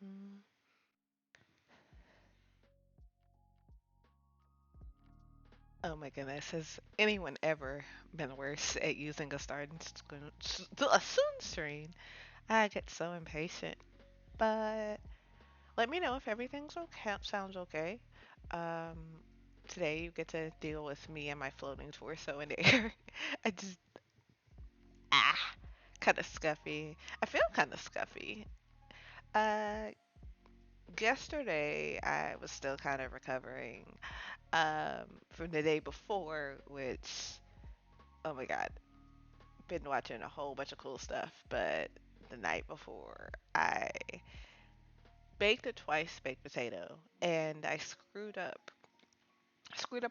Mm. Oh my goodness, has anyone ever been worse at using a a sunscreen? I get so impatient. But let me know if everything's okay. Sounds okay. Um, Today you get to deal with me and my floating torso in the air. I just ah, kind of scuffy. I feel kind of scuffy. Uh, Yesterday I was still kind of recovering from the day before, which oh my god, been watching a whole bunch of cool stuff. But the night before I baked a twice baked potato and I screwed up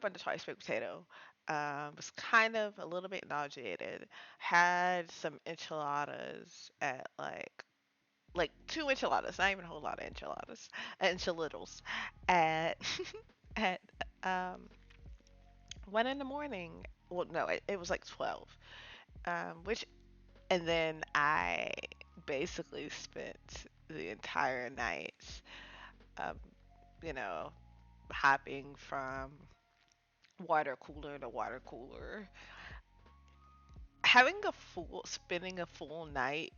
on the twice baked potato. Was kind of a little bit nauseated. Had some enchiladas at like two enchiladas, not even a whole lot of enchiladas at at um 1 in the morning. Well, no, it was like 12. Which and then I basically spent the entire night, um, you know, hopping from water cooler to water cooler. Spending a full night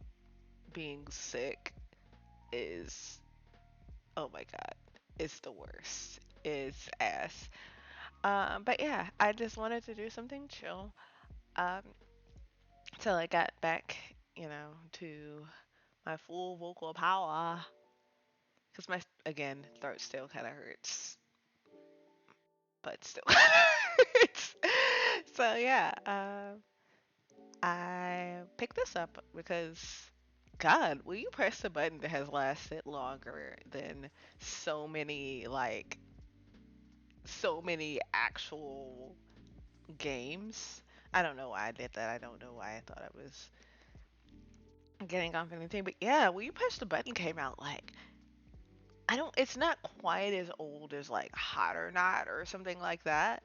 being sick is, oh my God, it's the worst. It's ass. But yeah, I just wanted to do something chill. Um, till I got back, to my full vocal power. Cause my again throat still kind of hurts, but still hurts. So yeah, I picked this up because God, will you press the button that has lasted longer than so many so many actual games? I don't know why I did that. I don't know why I thought I was getting off anything, but yeah, will you press the button came out like I don't it's not quite as old as like Hot or Not or something like that,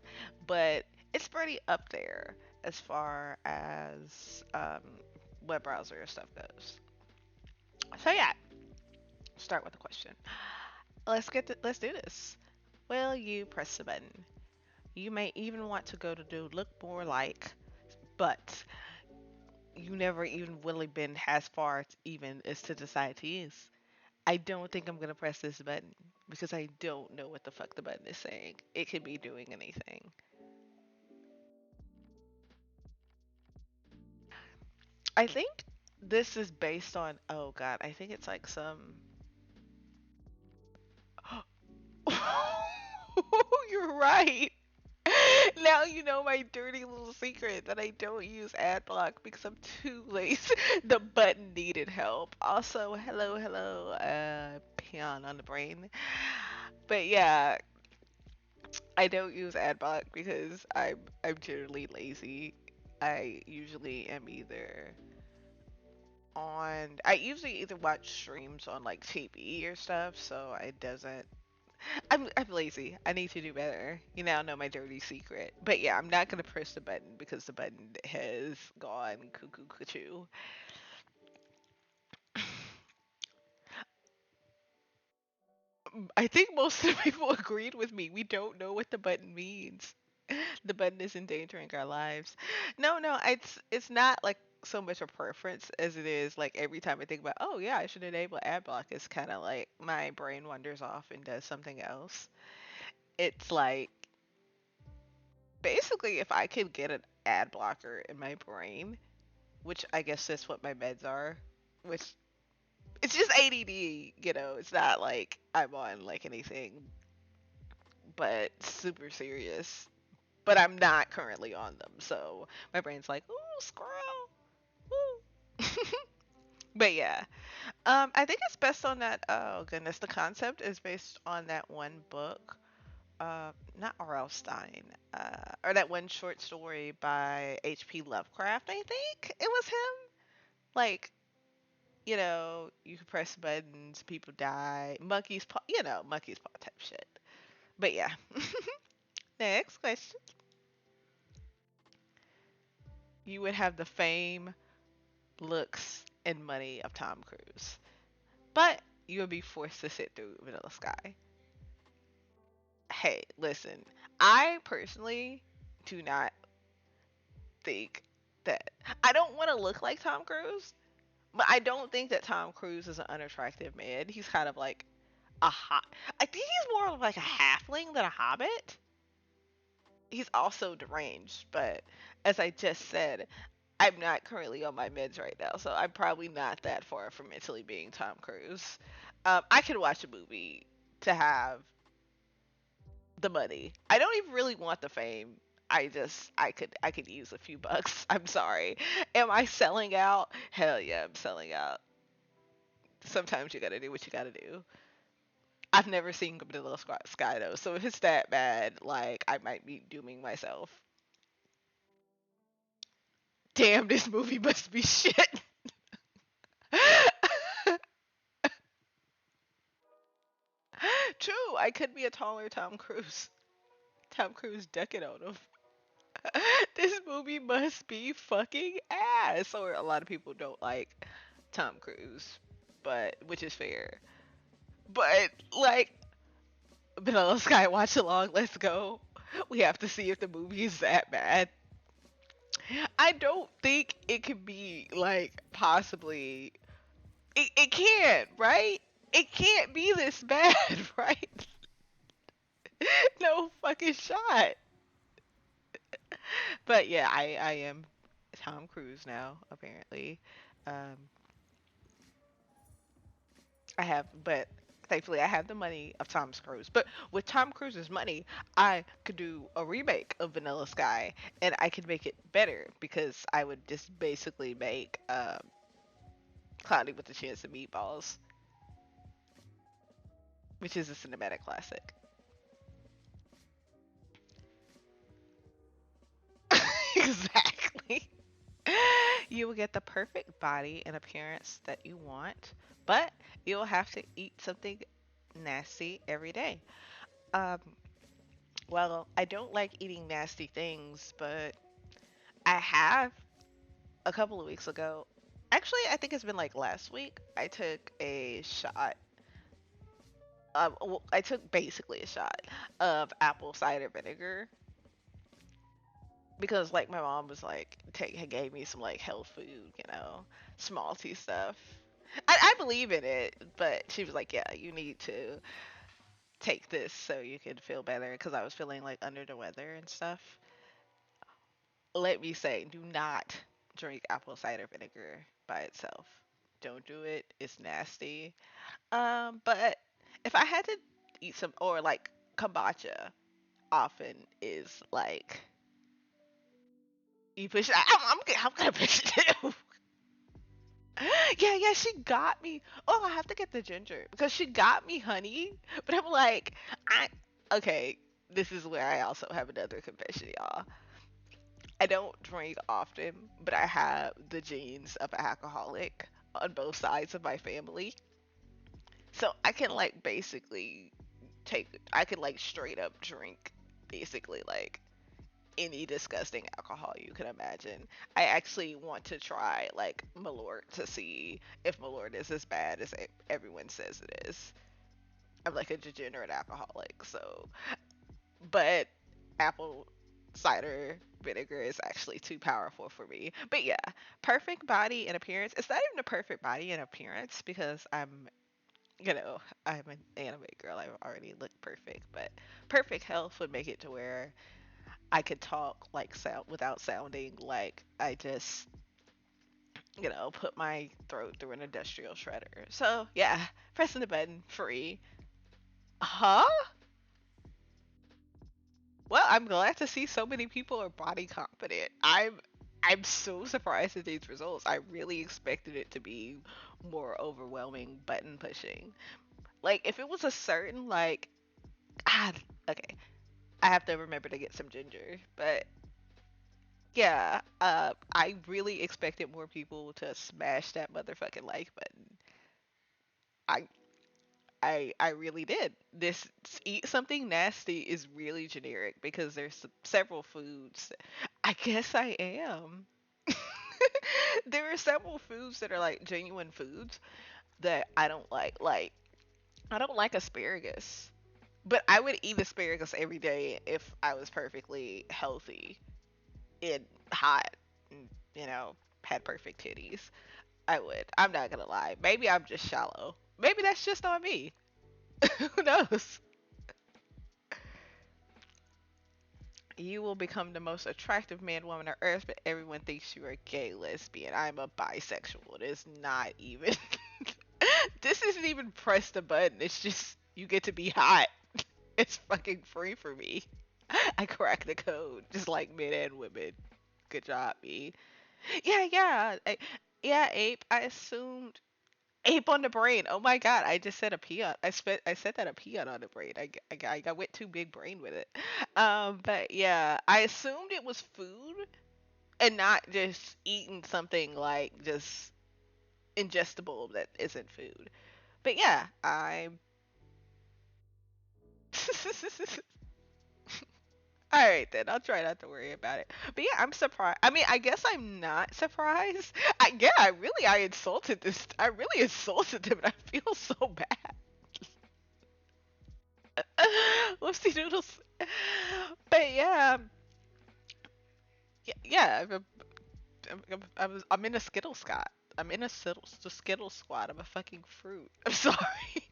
but it's pretty up there as far as web browser stuff goes. So yeah, start with a question. Let's do this. Will you press the button? You may even want to go to do look more like, but you never even really been as far even as to decide to use. I don't think I'm gonna press this button because I don't know what the fuck the button is saying. It could be doing anything. I think this is based on, oh god, I think it's like some You're right. Now you know my dirty little secret that I don't use ad block because I'm too lazy. The button needed help. Also, hello, peon on the brain. But yeah, I don't use AdBlock because I'm generally lazy. I usually am either I usually either watch streams on like TV or stuff, so it doesn't. I'm lazy. I need to do better. You now know my dirty secret. But yeah, I'm not gonna press the button because the button has gone cuckoo cuckoo. I think most of the people agreed with me. We don't know what the button means. The button is endangering our lives. No, it's not like so much a preference as it is like every time I think about, oh yeah, I should enable ad block, it's kind of like my brain wanders off and does something else. It's like basically if I could get an ad blocker in my brain, which I guess that's what my meds are, which it's just ADD, it's not like I'm on like anything but super serious. But I'm not currently on them, so my brain's like, ooh, squirrel, ooh. But yeah, I think it's best on that. Oh goodness, the concept is based on that one book, not R.L. Stein, or that one short story by H.P. Lovecraft. I think it was him. Like, you can press buttons, people die, monkeys paw, monkeys paw type shit. But yeah, next question. You would have the fame, looks, and money of Tom Cruise. But you would be forced to sit through Vanilla Sky. Hey, listen, I personally do not think that I don't want to look like Tom Cruise, but I don't think that Tom Cruise is an unattractive man. He's kind of like a hot. I think he's more of like a halfling than a hobbit. He's also deranged, but as I just said, I'm not currently on my meds right now, so I'm probably not that far from mentally being Tom Cruise. I could watch a movie to have the money. I don't even really want the fame. I could use a few bucks. I'm sorry. Am I selling out? Hell yeah, I'm selling out. Sometimes you gotta do what you gotta do. I've never seen Vanilla Sky though, so if it's that bad, like I might be dooming myself. Damn, this movie must be shit. True, I could be a taller Tom Cruise. Tom Cruise ducking on him. This movie must be fucking ass. Or a lot of people don't like Tom Cruise, but which is fair. But like, Vanilla Sky watch along. Let's go. We have to see if the movie is that bad. I don't think it could be like possibly. It can't, right? It can't be this bad, right? No fucking shot. But yeah, I am Tom Cruise now, apparently. Um, but thankfully I have the money of Tom Cruise. But with Tom Cruise's money, I could do a remake of Vanilla Sky, and I could make it better because I would just basically make Cloudy with a Chance of Meatballs, which is a cinematic classic. Exactly. You will get the perfect body and appearance that you want, but you'll have to eat something nasty every day. Um, well, I don't like eating nasty things, but I have a couple of weeks ago. Actually, I think it's been like last week. I took a shot. I took basically a shot of apple cider vinegar because like my mom was like gave me some like health food, small tea stuff. I believe in it, but she was like, yeah, you need to take this so you can feel better because I was feeling like under the weather and stuff. Let me say, do not drink apple cider vinegar by itself. Don't do it. It's nasty. But if I had to eat some or like kombucha often is like you push it. I'm gonna push it too. Yeah, yeah, she got me. Oh, I have to get the ginger because she got me honey. But I'm like, okay. This is where I also have another confession, y'all. I don't drink often, but I have the genes of an alcoholic on both sides of my family. So I can like basically I can like straight up drink basically like any disgusting alcohol you can imagine. I actually want to try like Malort to see if Malort is as bad as everyone says it is. I'm like a degenerate alcoholic, so but apple cider vinegar is actually too powerful for me. But yeah, perfect body and appearance. It's not even a perfect body and appearance because you know, I'm an anime girl. I already look perfect, but perfect health would make it to where I could talk like sound without sounding like I just, put my throat through an industrial shredder. So yeah, pressing the button, free. Huh? Well, I'm glad to see so many people are body confident. I'm so surprised at these results. I really expected it to be more overwhelming button pushing. Like if it was a certain like ah okay, I have to remember to get some ginger. But yeah, I really expected more people to smash that motherfucking like button. I I really did. This eat something nasty is really generic because there's several foods. I guess I am. There are several foods that are like genuine foods. that I don't like. Like, I don't like asparagus. But I would eat asparagus every day if I was perfectly healthy and hot and, you know, had perfect titties. I would. I'm not gonna lie. Maybe I'm just shallow. Maybe that's just on me. Who knows? You will become the most attractive man, woman on earth, but everyone thinks you are gay, lesbian. I'm a bisexual. It is not even. This isn't even press the button. It's just you get to be hot. It's fucking free for me. I crack the code, just like men and women. Good job, me. Yeah, yeah, yeah, ape. I assumed ape on the brain. Oh my god, I just said a peon. I said that a peon on the brain. I went too big brain with it. But yeah, I assumed it was food and not just eating something like just ingestible that isn't food. But yeah, I'm. All right then, I'll try not to worry about it. But yeah, I'm surprised. I mean, I guess I'm not surprised. Yeah, I insulted this. I really insulted them, and I feel so bad. Whoopsie doodles. But yeah, yeah. I'm in a Skittle squad. I'm in a Skittle squad. I'm a fucking fruit. I'm sorry.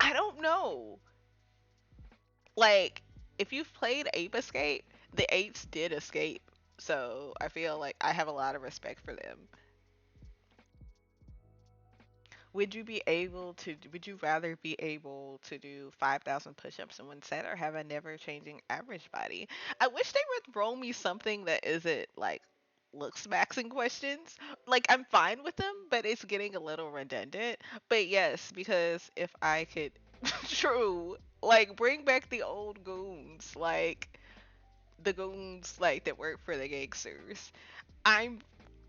I don't know. Like, if you've played Ape Escape, the apes did escape. So I feel like I have a lot of respect for them. Would you rather be able to do 5,000 push-ups in one set or have a never-changing average body? I wish they would throw me something that isn't like looks maxing questions. Like, I'm fine with them, but it's getting a little redundant. But yes, because if I could, true, like bring back the old goons, like the goons like that work for the gangsters. I'm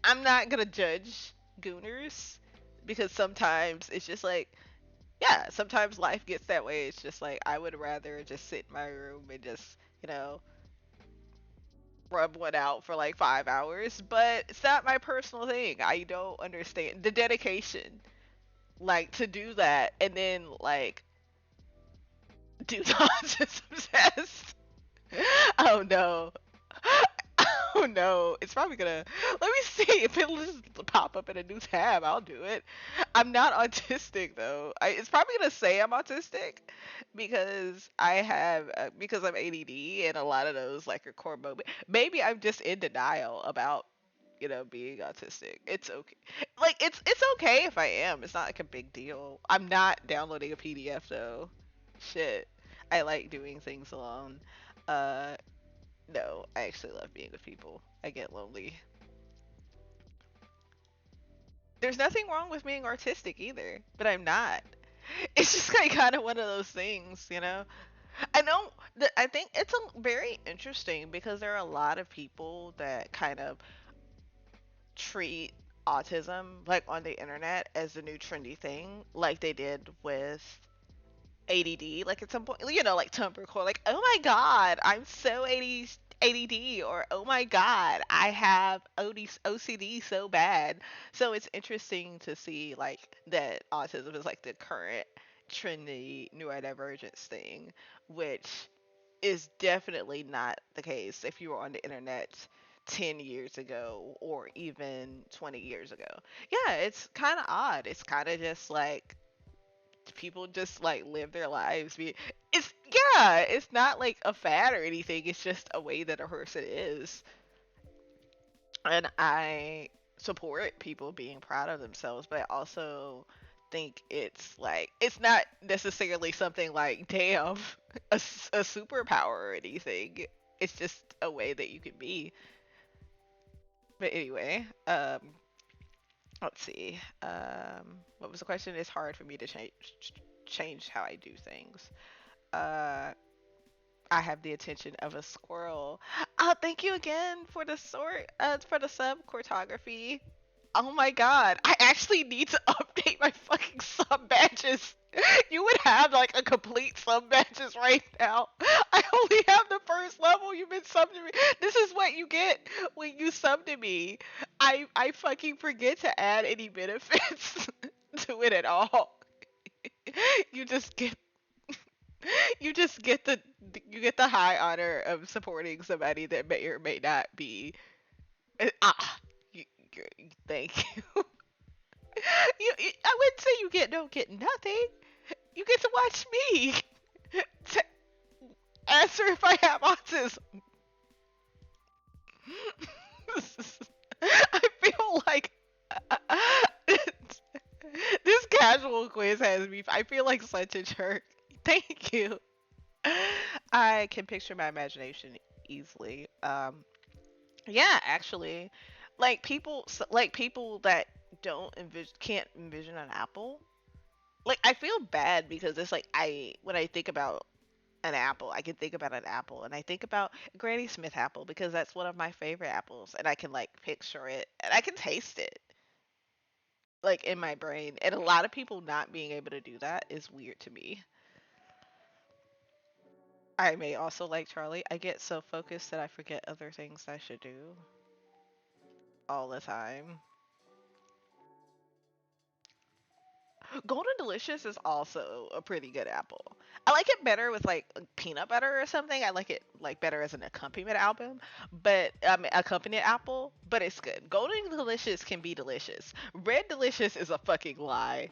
I'm not gonna judge gooners because sometimes it's just like, yeah, sometimes life gets that way. It's just like I would rather just sit in my room and just, you know, rub one out for like 5 hours. But it's not my personal thing. I don't understand the dedication, like to do that and then like do the autism test. Oh no. Oh no, it's probably gonna. Let me see if it'll just pop up in a new tab. I'll do it. I'm not autistic though. It's probably gonna say I'm autistic because because I'm ADD and a lot of those like are core moment. Maybe I'm just in denial about being autistic. It's okay. Like it's okay if I am. It's not like a big deal. I'm not downloading a PDF though. Shit. I like doing things alone. Uh, no, I actually love being with people. I get lonely. There's nothing wrong with being artistic either, but I'm not. It's just like kind of one of those things, you know? I know that I think it's very interesting because there are a lot of people that kind of treat autism like on the internet as the new trendy thing, like they did with ADD. Like at some point, like Tumblr core, like, oh my god, I'm so ADD, or oh my god, I have OCD so bad. So it's interesting to see like that autism is like the current trendy neurodivergence thing, which is definitely not the case if you were on the internet 10 years ago or even 20 years ago. Yeah, it's kind of odd. It's kind of just like people just like live their lives. It's, yeah, it's not like a fad or anything. It's just a way that a person is. And I support people being proud of themselves, but I also think it's like it's not necessarily something like damn a superpower or anything. It's just a way that you can be. But anyway, let's see. What was the question? It's hard for me to change how I do things. Uh, I have the attention of a squirrel. Oh, thank you again for the sort for the sub cartography. Oh my god, I actually need to update my fucking sub badges. You would have like a complete sub badges right now. I only have the first level. You've been subbed to me. This is what you get when you sub to me. I fucking forget to add any benefits to it at all. You just get you just get the you get the high honor of supporting somebody that may or may not be. Ah, you, thank you. I wouldn't say you don't get nothing. You get to watch me to answer if I have autism. I feel like this casual quiz has me. I feel like such a jerk. Thank you. I can picture my imagination easily. Yeah, actually, like people that don't can't envision an apple. Like I feel bad because it's like I when I think about an apple, I can think about an apple, and I think about Granny Smith apple because that's one of my favorite apples, and I can like picture it and I can taste it like in my brain. And a lot of people not being able to do that is weird to me. I may also like Charlie. I get so focused that I forget other things I should do all the time. Golden Delicious is also a pretty good apple. I like it better with like peanut butter or something. I like it like better as an accompaniment album, but accompaniment apple. But it's good. Golden Delicious can be delicious. Red Delicious is a fucking lie.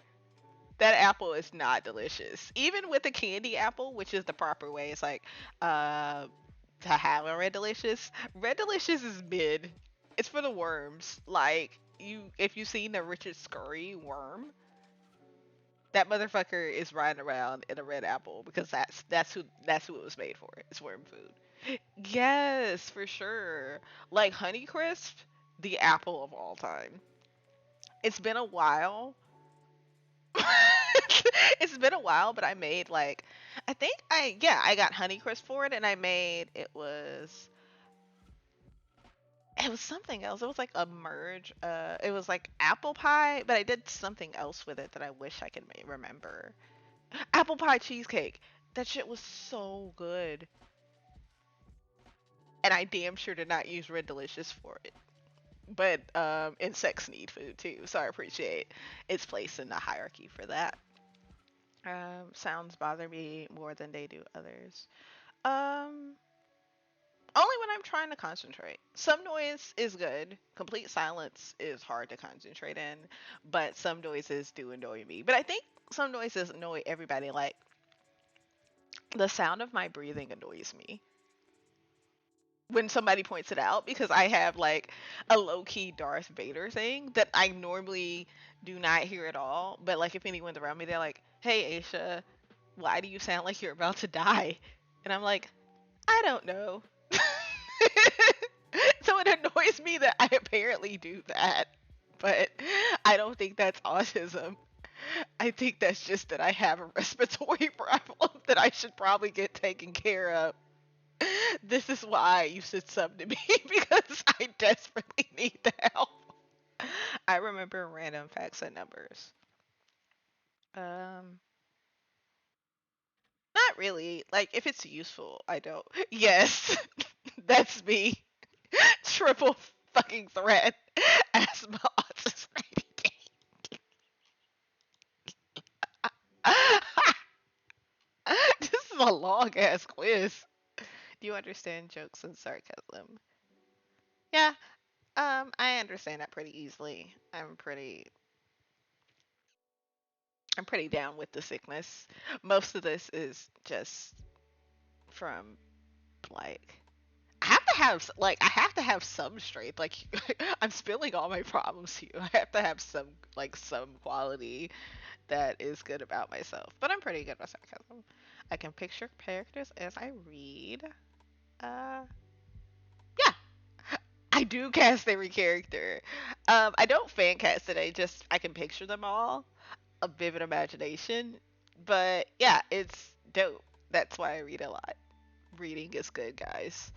That apple is not delicious. Even with the candy apple, which is the proper way, it's like uh to have a Red Delicious. Red Delicious is mid. It's for the worms. Like if you've seen the Richard Scurry worm, that motherfucker is riding around in a red apple because that's who it was made for. It's worm food. Yes, for sure. Like Honeycrisp, the apple of all time. It's been a while. It's been a while, but I made like I think I got Honeycrisp for it and I made it was something else. It was like a merge. It was like apple pie, but I did something else with it that I wish I could remember. Apple pie cheesecake. That shit was so good. And I damn sure did not use Red Delicious for it. But insects need food too, so I appreciate its place in the hierarchy for that. Sounds bother me more than they do others. Um, Only when I'm trying to concentrate. Some noise is good. Complete silence is hard to concentrate in, but some noises do annoy me. But I think some noises annoy everybody. Like the sound of my breathing annoys me when somebody points it out because I have like a low key Darth Vader thing that I normally do not hear at all. But like if anyone's around me, they're like, "Hey, Aisha, why do you sound like you're about to die?" And I'm like, "I don't know." So it annoys me that I apparently do that, but I don't think that's autism. I think that's just that I have a respiratory problem that I should probably get taken care of. This is why you should sub to me because I desperately need the help. I remember random facts and numbers. Um, Not really. Like if it's useful, I don't. Yes, that's me. Triple fucking threat. Asthma, autism, this is a long ass quiz. Do you understand jokes and sarcasm? Yeah, I understand that pretty easily. I'm pretty down with the sickness. Most of this is just from like I have to have some strength. Like I'm spilling all my problems to you. I have to have some quality that is good about myself. But I'm pretty good with sarcasm. I can picture characters as I read. Uh yeah, I do cast every character. I don't fan cast it. I can picture them all. A vivid imagination. But yeah, it's dope. That's why I read a lot. Reading is good, guys.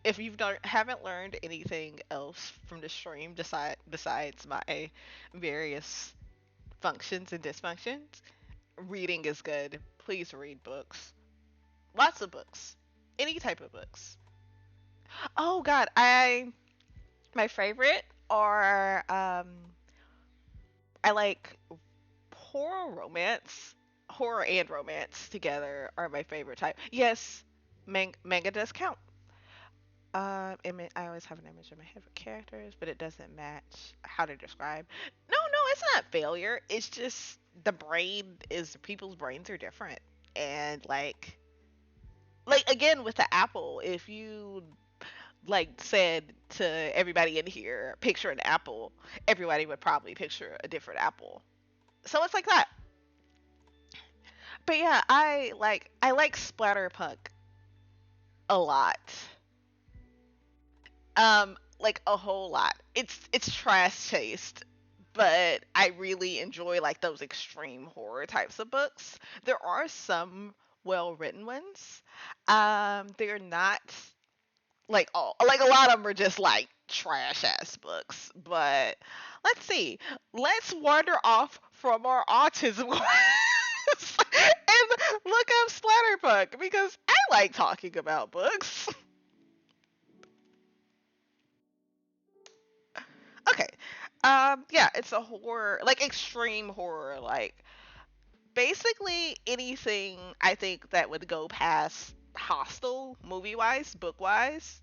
if you've not, haven't learned anything else from the stream besides my various functions and dysfunctions, reading is good. Please read books. Lots of books. Any type of books. Oh God, I my favorite are I like horror romance. Horror and romance together are my favorite type. Yes, manga does count. I always have an image in my head for characters, but it doesn't match how to describe. No, no, it's not failure. It's just the brain is people's brains are different, and like again with the apple, if you like said to everybody in here, picture an apple, everybody would probably picture a different apple. So it's like that. But yeah, I like splatterpunk a lot. Like a whole lot. It's trash taste, but I really enjoy like those extreme horror types of books. There are some well written ones. They're not like all like a lot of them are just like trash ass books. But let's see. Let's wander off from our autism class and look up splatterpunk because I like talking about books. Okay. Yeah, it's a horror, like extreme horror, like basically anything I think that would go past Hostel, movie wise, book wise.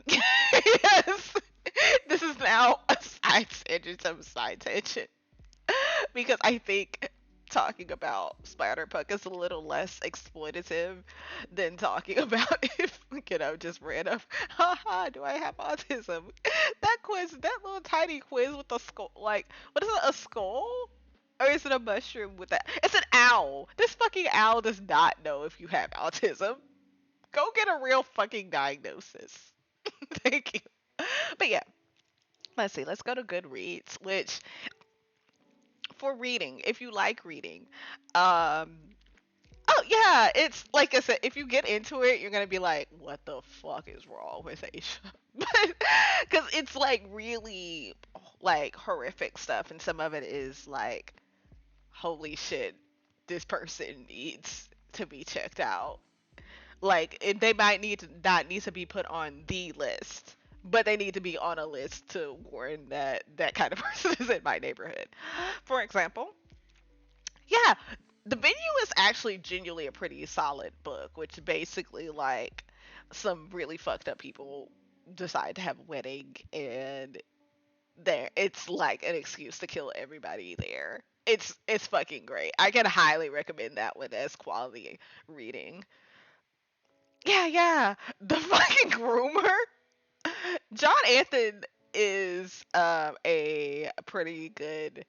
Yes. This is now a side tangent, some side tangent. Because I think talking about Splatterpunk is a little less exploitative than talking about if just random haha do I have autism. That quiz, that little tiny quiz with the skull, like what is it, a skull? Or is it a mushroom with that? It's an owl. This fucking owl does not know if you have autism. Go get a real fucking diagnosis. Thank you. But yeah, let's see. Let's go to Goodreads, which for reading, if you like reading, um, oh yeah, it's like I said, if you get into it, you're gonna be like, what the fuck is wrong with Asia? Because it's like really like horrific stuff, and some of it is like, holy shit, this person needs to be checked out. Like they might need to not need to be put on the list, but they need to be on a list to warn that that kind of person is in my neighborhood. For example, yeah, the venue is actually genuinely a pretty solid book, which basically like some really fucked up people decide to have a wedding and there it's like an excuse to kill everybody there. It's fucking great. I can highly recommend that one as quality reading. Yeah, yeah. The fucking groomer. John Anthony is a pretty good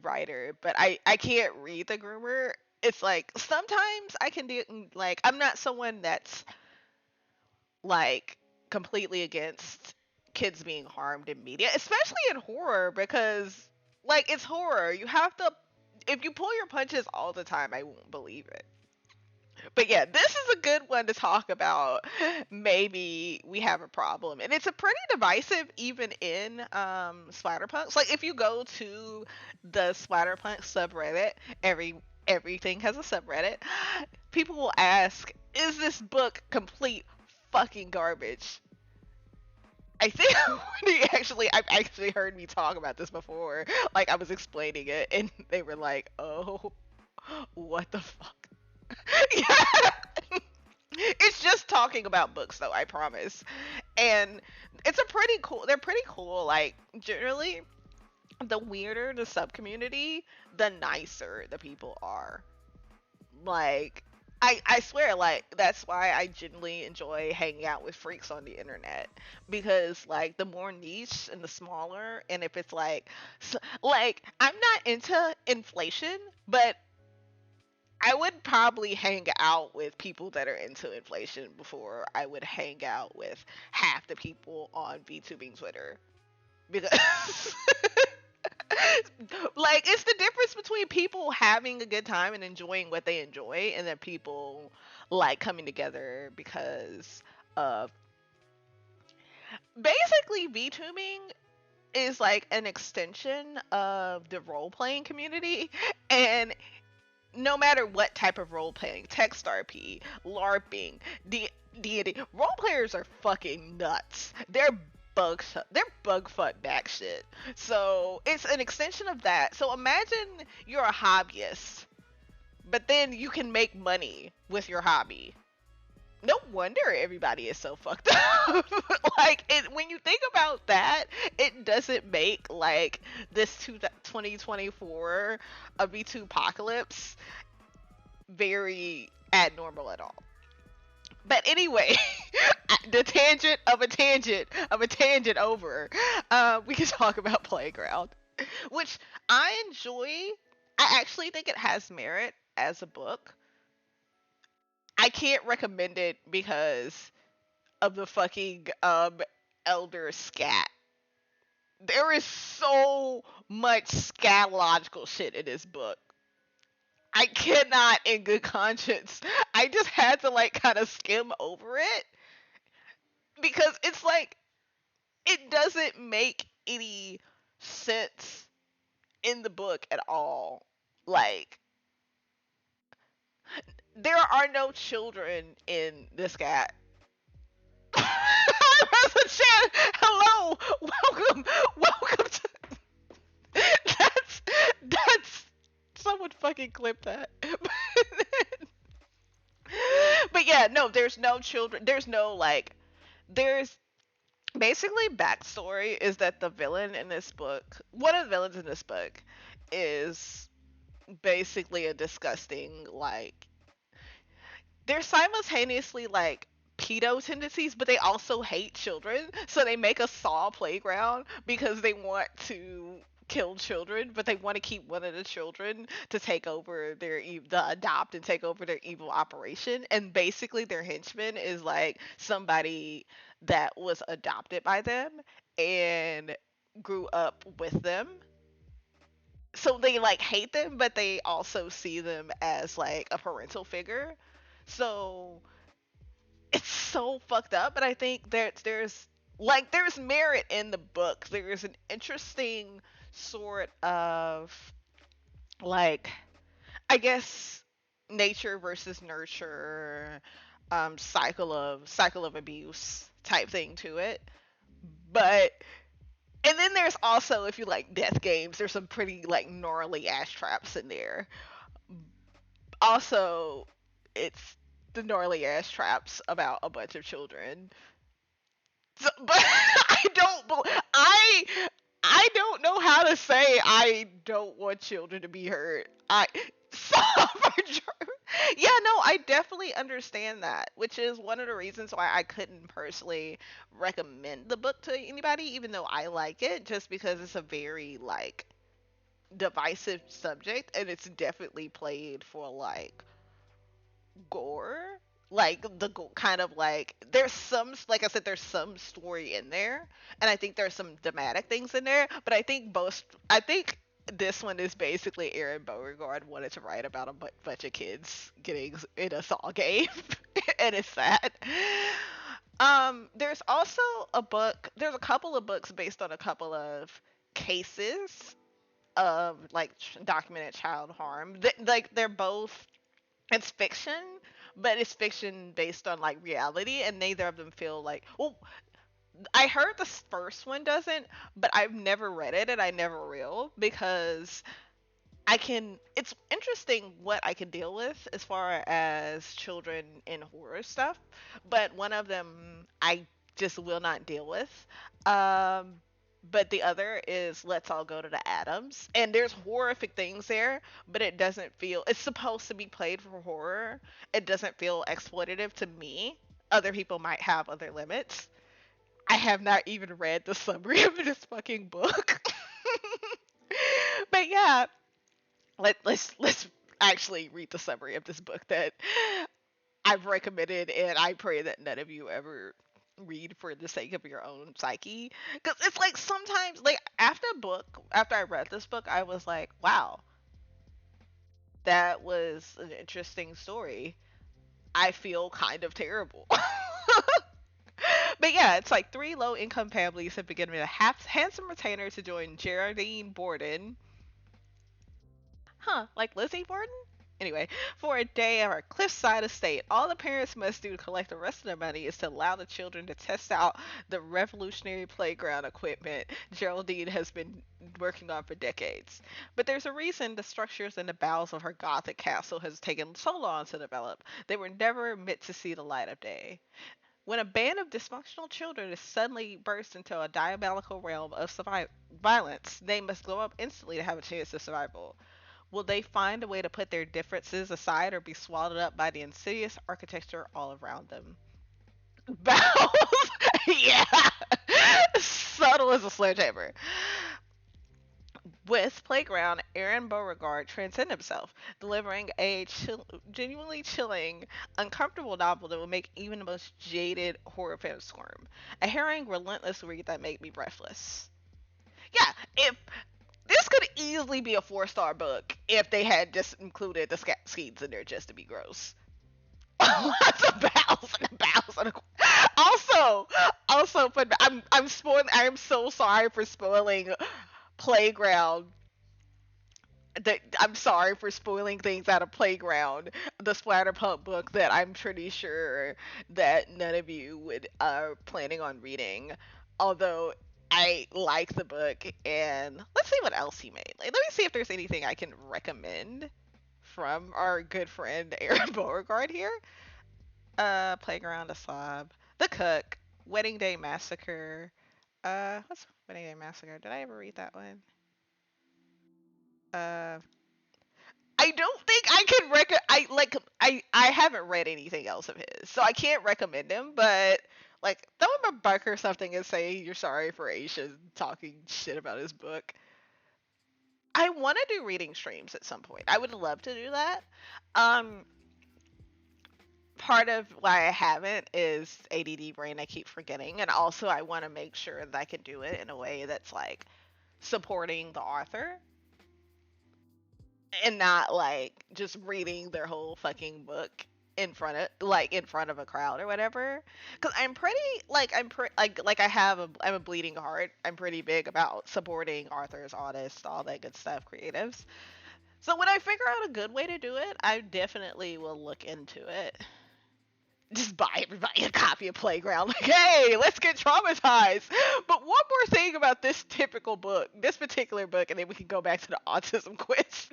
writer, but I can't read the groomer. It's like sometimes I can do like I'm not someone that's like completely against kids being harmed in media, especially in horror because like it's horror. You have to if you pull your punches all the time, I won't believe it. But yeah, this is a good one to talk about. Maybe we have a problem, and it's a pretty divisive even in Splatterpunks. Like if you go to the Splatterpunk subreddit, everything has a subreddit. People will ask, "Is this book complete fucking garbage?" I think I've actually heard me talk about this before. Like I was explaining it, and they were like, "Oh, what the fuck." Yeah. It's just talking about books though, I promise. And it's a pretty cool they're pretty cool. Like generally the weirder the sub community, the nicer the people are. Like I swear like that's why I genuinely enjoy hanging out with freaks on the internet because like the more niche and the smaller and if it's like like I'm not into inflation, but I would probably hang out with people that are into inflation before I would hang out with half the people on VTubing Twitter. Because like it's the difference between people having a good time and enjoying what they enjoy and then people like coming together because of Basically, VTubing is like an extension of the role playing community, and no matter what type of role playing, text RP, LARPing, D&D, role players are fucking nuts. They're bug fuck back shit. So it's an extension of that. So imagine you're a hobbyist, but then you can make money with your hobby. No wonder everybody is so fucked up. Like, when you think about that, it doesn't make like this 2024 a V2 apocalypse very abnormal at all. But anyway, the tangent of a tangent of a tangent over. We can talk about Playground, which I enjoy. I actually think it has merit as a book. I can't recommend it because of the fucking elder scat. There is so much scatological shit in this book. I cannot, in good conscience. I just had to like kind of skim over it because it's like it doesn't make any sense in the book at all. Like there are no children in this cat. Hello, welcome to. That's someone fucking clip that. But yeah, no, there's no children. There's no like. There's basically backstory is that the villain in this book, one of the villains in this book, is basically a disgusting like. They're simultaneously like pedo tendencies, but they also hate children. So they make a Saw playground because they want to kill children, but they want to keep one of the children to take over the adopt and take over their evil operation. And basically, their henchman is like somebody that was adopted by them and grew up with them. So they like hate them, but they also see them as like a parental figure. So it's so fucked up, but I think there's merit in the book. There's an interesting sort of like I guess nature versus nurture cycle of abuse type thing to it. But and then there's also if you like death games, there's some pretty like gnarly ass traps in there. Also, it's the gnarly ass traps about a bunch of children. So, but I I don't know how to say I don't want children to be hurt. I suffer. Yeah, no, I definitely understand that, which is one of the reasons why I couldn't personally recommend the book to anybody, even though I like it, just because it's a very like divisive subject and it's definitely played for like gore, like kind of like there's some, like I said, there's some story in there, and I think there's some thematic things in there, but I think this one is basically Aaron Beauregard wanted to write about a bunch of kids getting in a Saw game, and it's sad. There's also there's a couple of books based on a couple of cases of like documented child harm. Like they're both, it's fiction, but it's fiction based on like reality, and neither of them feel like. Well, I heard the first one doesn't, but I've never read it, and I never will because I can. It's interesting what I can deal with as far as children in horror stuff, but one of them I just will not deal with. Um, but the other is Let's All Go to the Adams, and there's horrific things there, but it doesn't feel. It's supposed to be played for horror. It doesn't feel exploitative to me. Other people might have other limits. I have not even read the summary of this fucking book. But yeah, let's actually read the summary of this book that I've recommended, and I pray that none of you ever read for the sake of your own psyche. Because it's like sometimes, like after I read this book, I was like, wow, that was an interesting story. I feel kind of terrible. But yeah, it's like three low income families have been given a handsome retainer to join Geraldine Borden, huh, like Lizzie Borden? Anyway, for a day at our cliffside estate, all the parents must do to collect the rest of their money is to allow the children to test out the revolutionary playground equipment Geraldine has been working on for decades. But there's a reason the structures in the bowels of her Gothic castle has taken so long to develop. They were never meant to see the light of day. When a band of dysfunctional children is suddenly burst into a diabolical realm of violence, they must grow up instantly to have a chance of survival. Will they find a way to put their differences aside or be swallowed up by the insidious architecture all around them? Bowels? Yeah! Subtle as a sledgehammer. With Playground, Aaron Beauregard transcended himself, delivering a genuinely chilling, uncomfortable novel that will make even the most jaded horror fan squirm. A harrowing, relentless read that made me breathless. Yeah, if this could easily be a 4-star book if they had just included the scat scenes in there just to be gross. Lots of bows and bows and also, but I'm spoiling. I am so sorry for spoiling Playground. I'm sorry for spoiling things out of Playground, the Splatterpunk book that I'm pretty sure that none of you would are planning on reading. Although I like the book, and let's see what else he made. Like, let me see if there's anything I can recommend from our good friend Aaron Beauregard here. Playground, a Slob, The Cook, Wedding Day Massacre. What's Wedding Day Massacre? Did I ever read that one? Uh, I don't think I can I haven't read anything else of his, so I can't recommend him. But like, throw him a buck or something and say you're sorry for Aisha talking shit about his book. I want to do reading streams at some point. I would love to do that. Um, Part of why I haven't is ADD brain. I keep forgetting, and also I want to make sure that I can do it in a way that's like supporting the author and not like just reading their whole fucking book in front of a crowd or whatever. Because I'm pretty like I have I'm a bleeding heart. I'm pretty big about supporting authors, artists, all that good stuff, creatives. So when I figure out a good way to do it, I definitely will look into it. Just buy everybody a copy of Playground. Like, hey, let's get traumatized. But one more thing about this typical book, this particular book, and then we can go back to the autism quiz.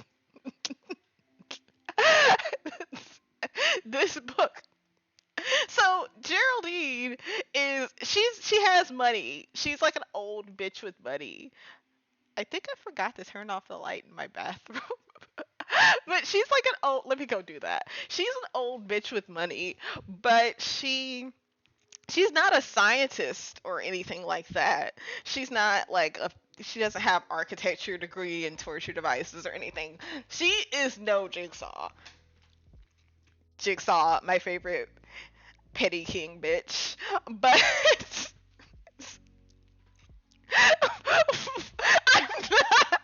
This book. So Geraldine she has money. She's like an old bitch with money. I think I forgot to turn off the light in my bathroom. But she's like an old, let me go do that. She's an old bitch with money, but she's not a scientist or anything like that. She's not like a she doesn't have architecture degree in torture devices or anything. She is no Jigsaw. Jigsaw, my favorite petty king bitch. But I'm not.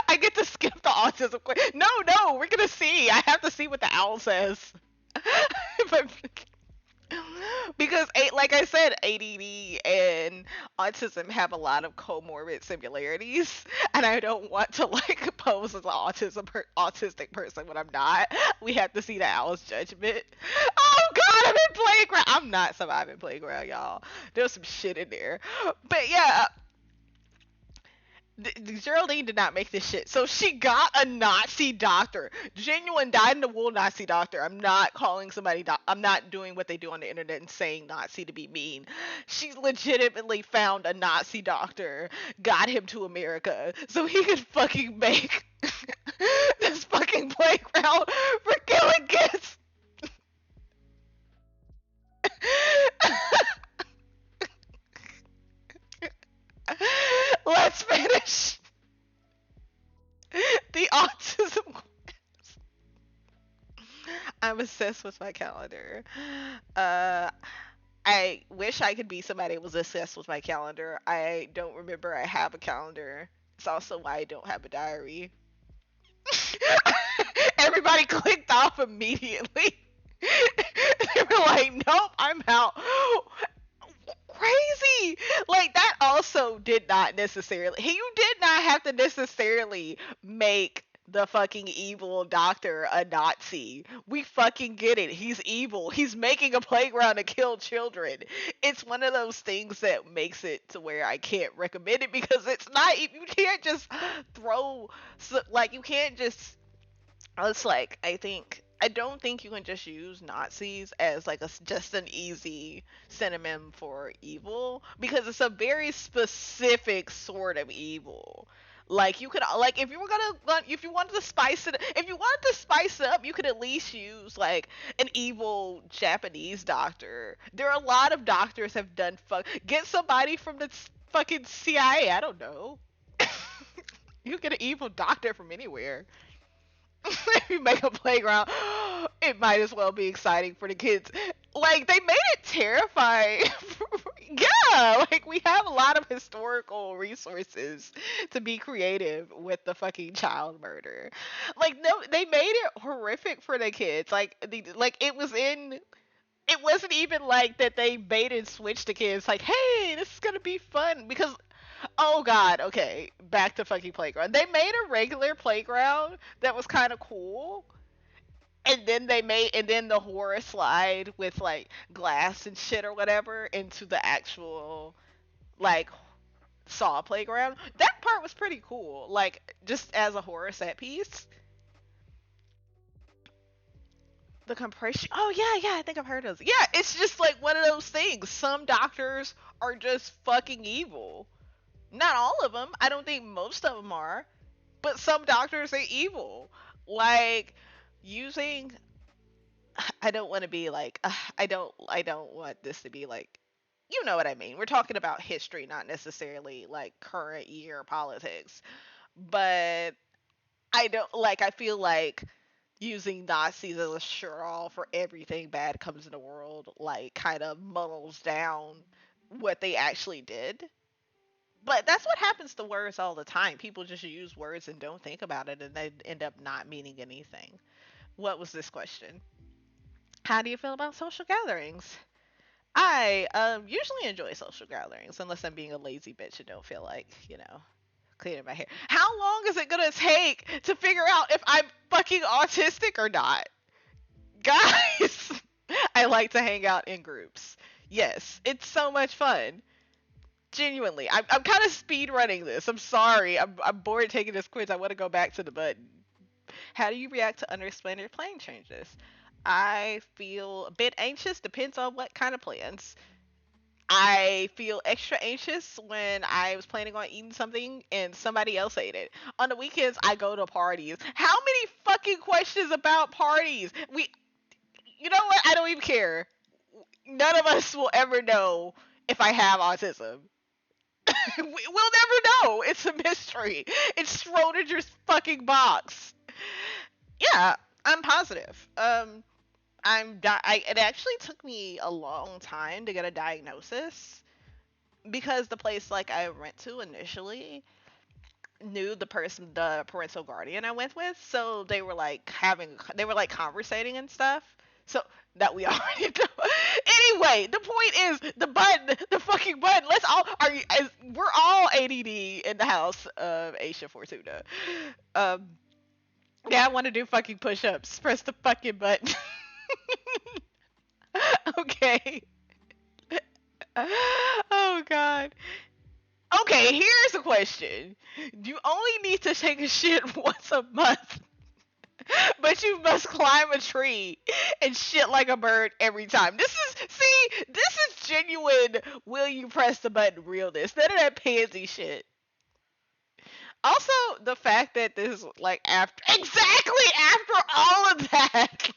I get to skip the autism quiz. No, no, we're gonna see. I have to see what the owl says. But because like I said, ADD and autism have a lot of comorbid similarities, and I don't want to like pose as an autistic person when I'm not. We have to see the owl's judgment. Oh God, I'm in Playground. I'm not surviving Playground, y'all. There's some shit in there, but yeah. Geraldine did not make this shit. So she got a Nazi doctor. Genuine dyed in the wool Nazi doctor. I'm not calling somebody I'm not doing what they do on the internet and saying Nazi to be mean. She legitimately found a Nazi doctor, got him to America so he could fucking make this fucking playground for killing kids. Let's finish the autism. I'm obsessed with my calendar. Uh, I wish I could be somebody who was obsessed with my calendar. I don't remember I have a calendar. It's also why I don't have a diary. Everybody clicked off immediately. They were like, nope, I'm out. crazy. Like that also did not necessarily. You did not have to necessarily make the fucking evil doctor a Nazi. We fucking get it. He's evil. He's making a playground to kill children. It's one of those things that makes it to where I can't recommend it because it's not. You can't just throw. Like you can't just it's like I don't think you can just use Nazis as like just an easy synonym for evil because it's a very specific sort of evil. Like you could like if you were gonna if you wanted to spice it up, you could at least use like an evil Japanese doctor. There are a lot of doctors have done get somebody from the fucking CIA. I don't know. You get an evil doctor from anywhere. If you make a playground, it might as well be exciting for the kids. Like they made it terrifying. Yeah, like we have a lot of historical resources to be creative with the fucking child murder. Like no, they made it horrific for the kids. Like it wasn't even like that they bait and switch the kids like, hey, this is gonna be fun because oh god, okay, back to fucking playground. They made a regular playground that was kind of cool, and then the horror slide with like glass and shit or whatever into the actual like Saw playground. That part was pretty cool, like just as a horror set piece. The compression. Oh yeah, yeah, I think I've heard of it. Yeah, it's just like one of those things. Some doctors are just fucking evil. Not all of them. I don't think most of them are, but some doctors are evil. Like using I don't want to be like I don't want this to be like you know what I mean. We're talking about history, not necessarily like current year politics. But I feel like using Nazis as a sure all for everything bad comes in the world like kind of muddles down what they actually did. But that's what happens to words all the time. People just use words and don't think about it and they end up not meaning anything. What was this question? How do you feel about social gatherings? I usually enjoy social gatherings unless I'm being a lazy bitch and don't feel like, cleaning my hair. How long is it gonna take to figure out if I'm fucking autistic or not? Guys, I like to hang out in groups. Yes, it's so much fun. Genuinely, I'm kind of speed running this. I'm sorry. I'm bored taking this quiz. I want to go back to the button. How do you react to unexplained plane changes? I feel a bit anxious. Depends on what kind of plans. I feel extra anxious when I was planning on eating something and somebody else ate it. On the weekends, I go to parties. How many fucking questions about parties? You know what? I don't even care. None of us will ever know if I have autism. We'll never know. It's a mystery. It's Schrodinger's fucking box. Yeah, I'm positive. It actually took me a long time to get a diagnosis because the place like I went to initially knew the parental guardian I went with, so they were like conversating and stuff. So that we already know. Anyway, the point is the fucking button. We're all ADD in the house of Asia Fortuna. Um, yeah, I want to do fucking push-ups. Press the fucking button. Okay. Oh god. Okay, here's a question. You only need to take a shit once a month, but you must climb a tree and shit like a bird every time. This is genuine will you press the button realness. None of that pansy shit. Also, the fact that this is like after all of that.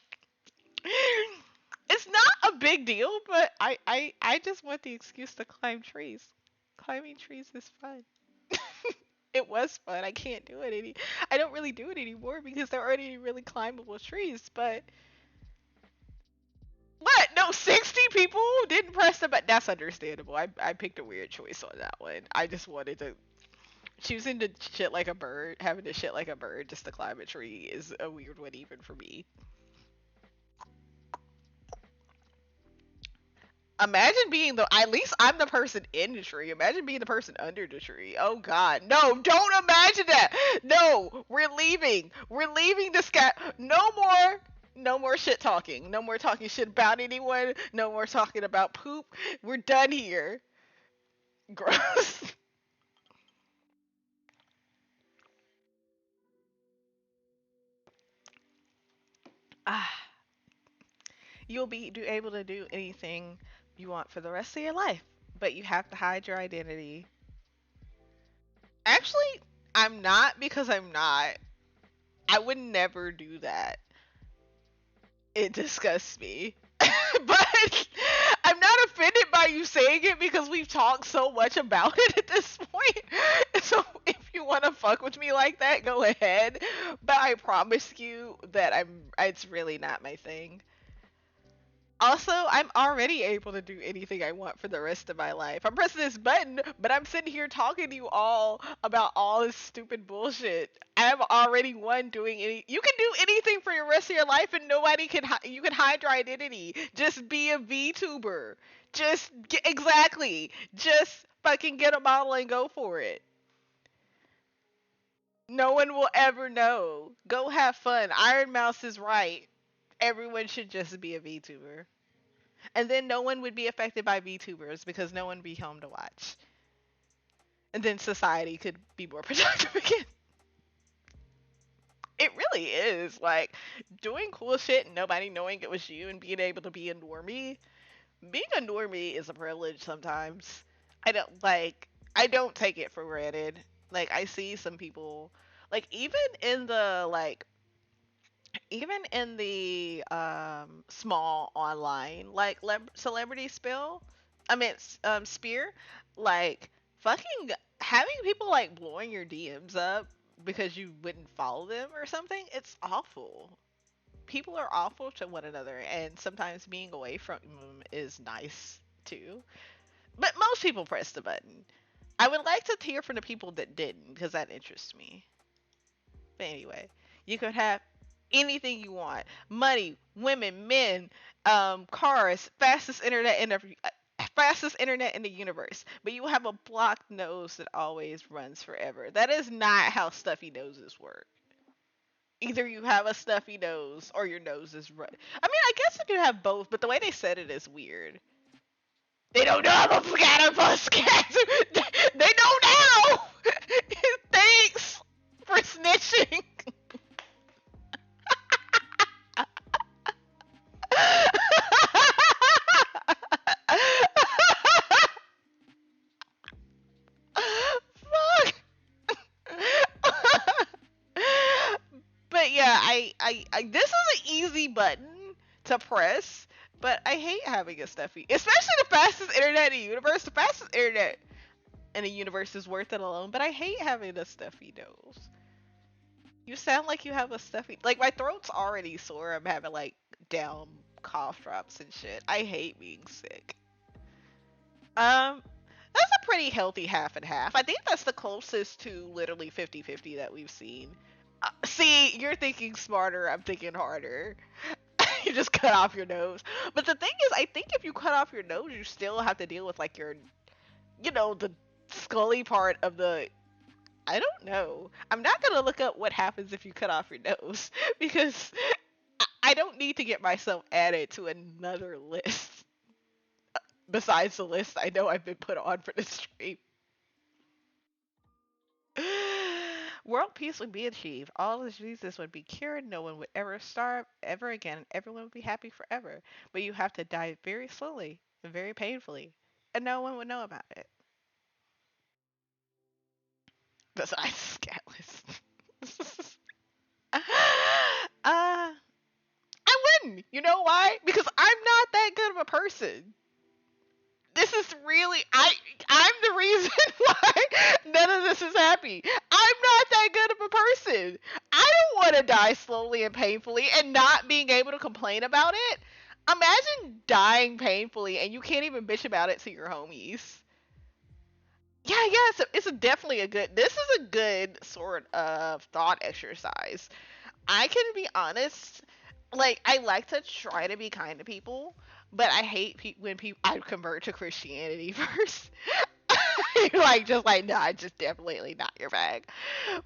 It's not a big deal, but I just want the excuse to climb trees. Climbing trees is fun. It was fun. I don't really do it anymore because there aren't any really climbable trees, but what? No, 60 people didn't press the button. That's understandable. I picked a weird choice on that one. I just wanted to choosing to shit like a bird, having to shit like a bird just to climb a tree is a weird one even for me. Imagine being the, at least I'm the person in the tree. Imagine being the person under the tree. Oh God, no! Don't imagine that. No, we're leaving. We're leaving this guy. No more. No more shit talking. No more talking shit about anyone. No more talking about poop. We're done here. Gross. Ah, you'll be able to do anything you want for the rest of your life, but you have to hide your identity. Actually, I'm not because I'm not. I would never do that. It disgusts me. But I'm not offended by you saying it because we've talked so much about it at this point. So if you want to fuck with me like that, go ahead. But I promise you that it's really not my thing. Also, I'm already able to do anything I want for the rest of my life. I'm pressing this button, but I'm sitting here talking to you all about all this stupid bullshit. I'm already one doing any. You can do anything for the rest of your life, and nobody can. You can hide your identity. Just be a VTuber. Exactly. Just fucking get a model and go for it. No one will ever know. Go have fun. Iron Mouse is right. Everyone should just be a VTuber. And then no one would be affected by VTubers because no one would be home to watch. And then society could be more productive again. It really is. Like, doing cool shit and nobody knowing it was you and being able to be a normie. Being a normie is a privilege sometimes. I don't take it for granted. Like, I see some people, like, even in the small online like celebrity spill, I mean spear, like fucking having people like blowing your DMs up because you wouldn't follow them or something, it's awful. People are awful to one another, and sometimes being away from them is nice too. But most people press the button. I would like to hear from the people that didn't because that interests me. But anyway, you could have anything you want: money, women, men, cars, fastest internet in the universe. But you have a blocked nose that always runs forever. That is not how stuffy noses work. Either you have a stuffy nose or your nose is run. I mean, I guess I do have both, but the way they said it is weird. They don't know I'm a platypus cat. They don't know. Thanks for snitching. Fuck. But yeah, this is an easy button to press, but I hate having a stuffy, especially the fastest internet in the universe. The fastest internet in the universe is worth it alone, but I hate having a stuffy nose. You sound like you have a stuffy, like my throat's already sore. I'm having like down cough drops and shit. I hate being sick. Um, that's a pretty healthy half and half. I think that's the closest to literally 50-50 that we've seen. See, you're thinking smarter, I'm thinking harder. You just cut off your nose. But the thing is, I think if you cut off your nose, you still have to deal with like the scully part of the. I don't know. I'm not gonna look up what happens if you cut off your nose because I don't need to get myself added to another list besides the list I know I've been put on for this stream. World peace would be achieved. All diseases would be cured. No one would ever starve ever again. Everyone would be happy forever. But you have to die very slowly and very painfully, and no one would know about it. Besides Scatless. I wouldn't. You know why? Because I'm not that good of a person. This is really I'm the reason why none of this is happy. I'm not that good of a person. I don't want to die slowly and painfully and not being able to complain about it. Imagine dying painfully and you can't even bitch about it to your homies. Yeah, it's definitely a good. This is a good sort of thought exercise. I can be honest. Like I like to try to be kind to people, But I hate when people I convert to Christianity first. You're like just like no, I just definitely not your bag.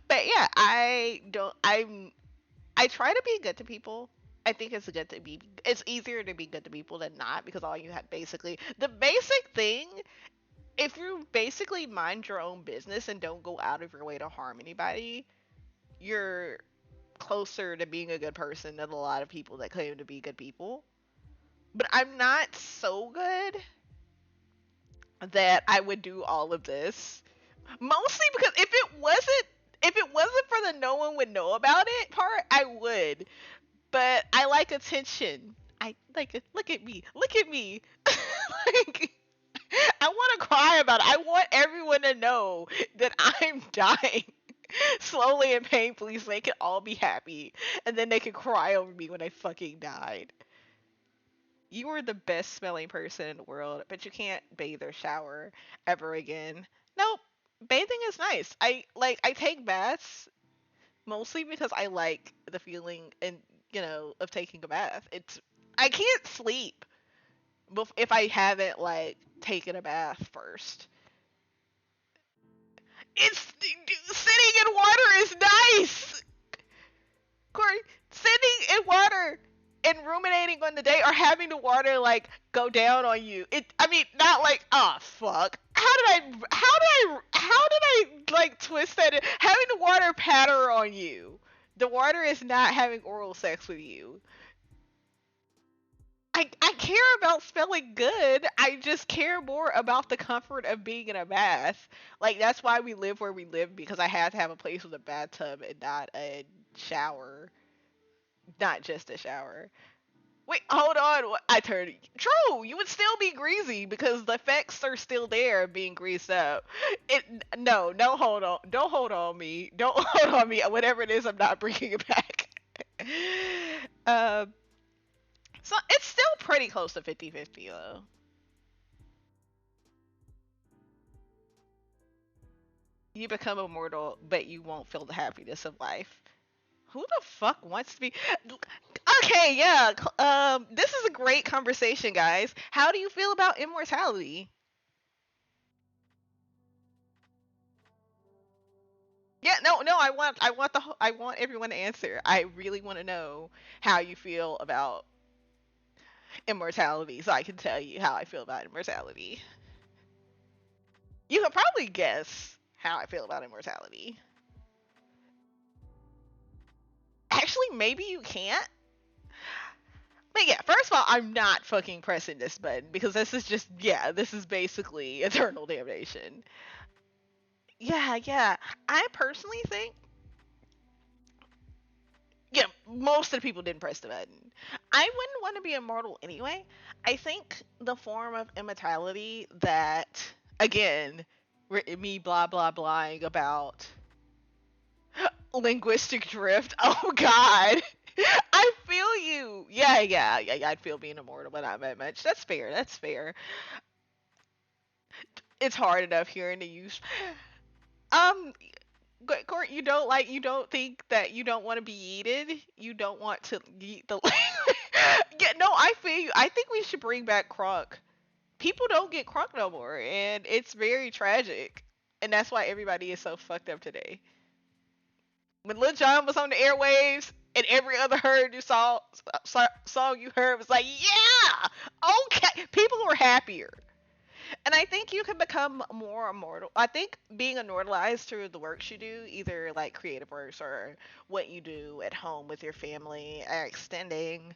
But yeah, I don't. I try to be good to people. I think it's good to be. It's easier to be good to people than not because all you have basically the basic thing. If you basically mind your own business and don't go out of your way to harm anybody, you're closer to being a good person than a lot of people that claim to be good people. But I'm not so good that I would do all of this. Mostly because if it wasn't for the no one would know about it part, I would. But I like attention. I like it. Look at me. Look at me. Like I want to cry about it. I want everyone to know that I'm dying slowly and painfully so they can all be happy and then they can cry over me when I fucking died. You are the best smelling person in the world, but you can't bathe or shower ever again. Nope. Bathing is nice. I take baths mostly because I like the feeling and of taking a bath. It's I can't sleep if I haven't like taken a bath first. It's sitting in water is nice. Corey, sitting in water and ruminating on the day or having the water like go down on you. I mean not like oh fuck. How did I like twist that in? Having the water patter on you. The water is not having oral sex with you. I care about smelling good. I just care more about the comfort of being in a bath. Like that's why we live where we live because I had to have a place with a bathtub and not a shower. Not just a shower. Wait, hold on. I turned. True, you would still be greasy because the effects are still there of being greased up. It no, don't hold on. Don't hold on me. Don't hold on me. Whatever it is, I'm not bringing it back. um, so it's still pretty close to 50-50 though. You become immortal, but you won't feel the happiness of life. Who the fuck wants to be? Okay, yeah. This is a great conversation, guys. How do you feel about immortality? Yeah, no, no. I want everyone to answer. I really want to know how you feel about immortality, so I can tell you how I feel about immortality. You can probably guess how I feel about immortality. Actually, maybe you can't. But yeah, first of all, I'm not fucking pressing this button because this is just yeah, this is basically eternal damnation. Yeah, yeah. I personally think yeah, most of the people didn't press the button. I wouldn't want to be immortal anyway. I think the form of immortality that again, me blah blah blahing about linguistic drift. Oh God. I feel you. Yeah, yeah, yeah. I'd feel being immortal, but not that much. That's fair. That's fair. It's hard enough hearing the use. Um, Court, you don't think that you don't want to be eaten. You don't want to eat the. Yeah, no, I feel you. I think we should bring back crunk. People don't get crunk no more, and it's very tragic. And that's why everybody is so fucked up today. When Lil Jon was on the airwaves, and every other heard you song you heard was like, yeah, okay. People were happier. And I think you can become more immortal. I think being immortalized through the works you do, either like creative works or what you do at home with your family, are extending.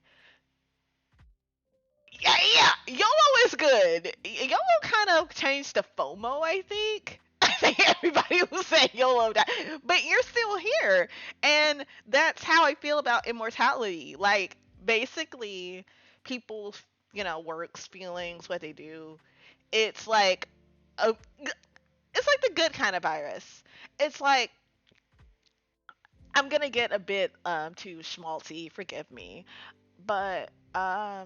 Yeah, yeah, YOLO is good. YOLO kind of changed the FOMO, I think. I think everybody will say YOLO died, but you're still here, and that's how I feel about immortality. Like basically, people's works, feelings, what they do. It's like a it's like the good kind of virus. It's like I'm gonna get a bit too schmaltzy, forgive me, but I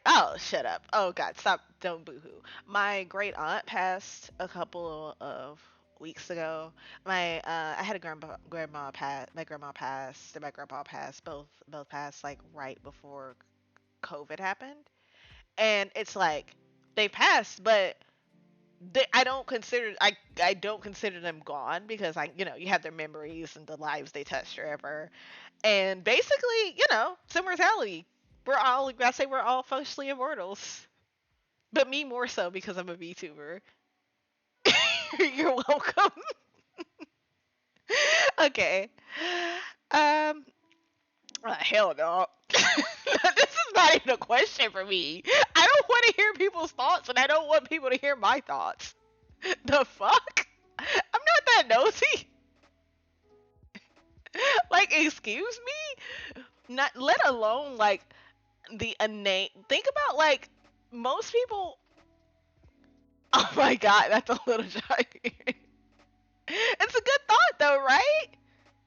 oh shut up. Oh god, stop, don't boohoo. My great aunt passed a couple of weeks ago. I had a grandma passed and my grandpa passed, both passed like right before. COVID happened, and it's like they passed, but I don't consider them gone because you have their memories and the lives they touched forever, and basically it's immortality. I say we're all functionally immortals, but me more so because I'm a VTuber. You're welcome. Okay. Um. Hell no. This is not even a question for me. I don't want to hear people's thoughts, and I don't want people to hear my thoughts. The fuck? I'm not that nosy. Like, excuse me? Not let alone like the innate. Think about like most people. Oh my god, that's a little shocking. It's a good thought though, right?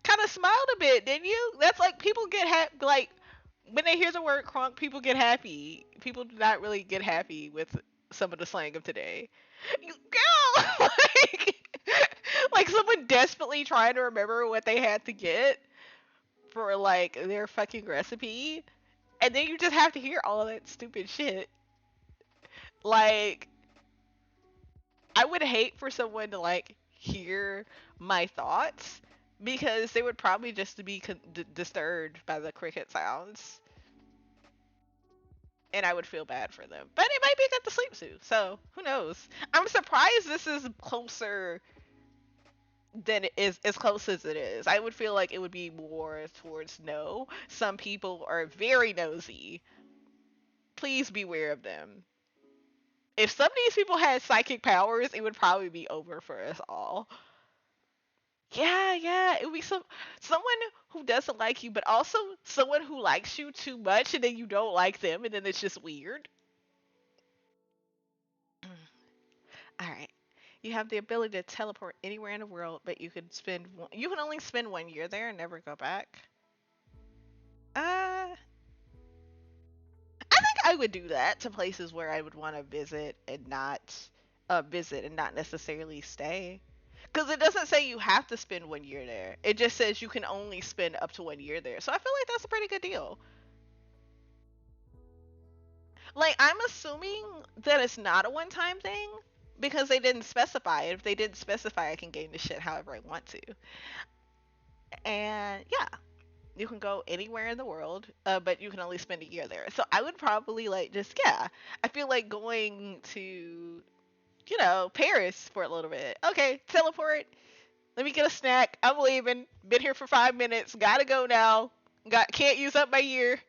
Kind of smiled a bit, didn't you? That's like people get happy. Like when they hear the word crunk, people get happy. People do not really get happy with some of the slang of today. You, girl, like someone desperately trying to remember what they had to get for like their fucking recipe, and then you just have to hear all of that stupid shit. Like I would hate for someone to like hear my thoughts because they would probably just be disturbed by the cricket sounds, and I would feel bad for them. But it might be get to sleep soon, so who knows? I'm surprised this is closer than it is as close as it is. I would feel like it would be more towards no. Some people are very nosy. Please beware of them. If some of these people had psychic powers, it would probably be over for us all. Yeah, yeah, it would be someone who doesn't like you, but also someone who likes you too much, and then you don't like them, and then it's just weird. All right, you have the ability to teleport anywhere in the world, but you can only spend 1 year there and never go back. I think I would do that to places where I would want to visit and not necessarily stay. Because it doesn't say you have to spend 1 year there. It just says you can only spend up to 1 year there. So I feel like that's a pretty good deal. Like I'm assuming that it's not a one-time thing because they didn't specify it. If they didn't specify, I can gain the shit however I want to. And yeah, you can go anywhere in the world, but you can only spend a year there. So I would probably like just yeah. I feel like going to Paris for a little bit. Okay, teleport. Let me get a snack. I'm leaving. Been here for 5 minutes. Gotta go now. Can't use up my year.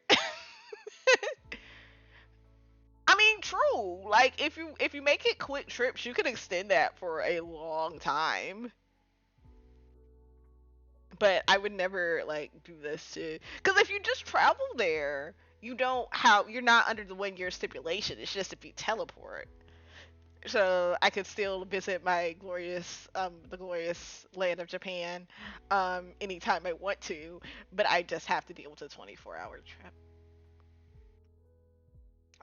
I mean, true. Like if you make it quick trips, you can extend that for a long time. But I would never like do this to because if you just travel there, you're not under the 1 year stipulation. It's just if you teleport. So I could still visit my the glorious land of Japan, anytime I want to, but I just have to deal with a 24-hour trip.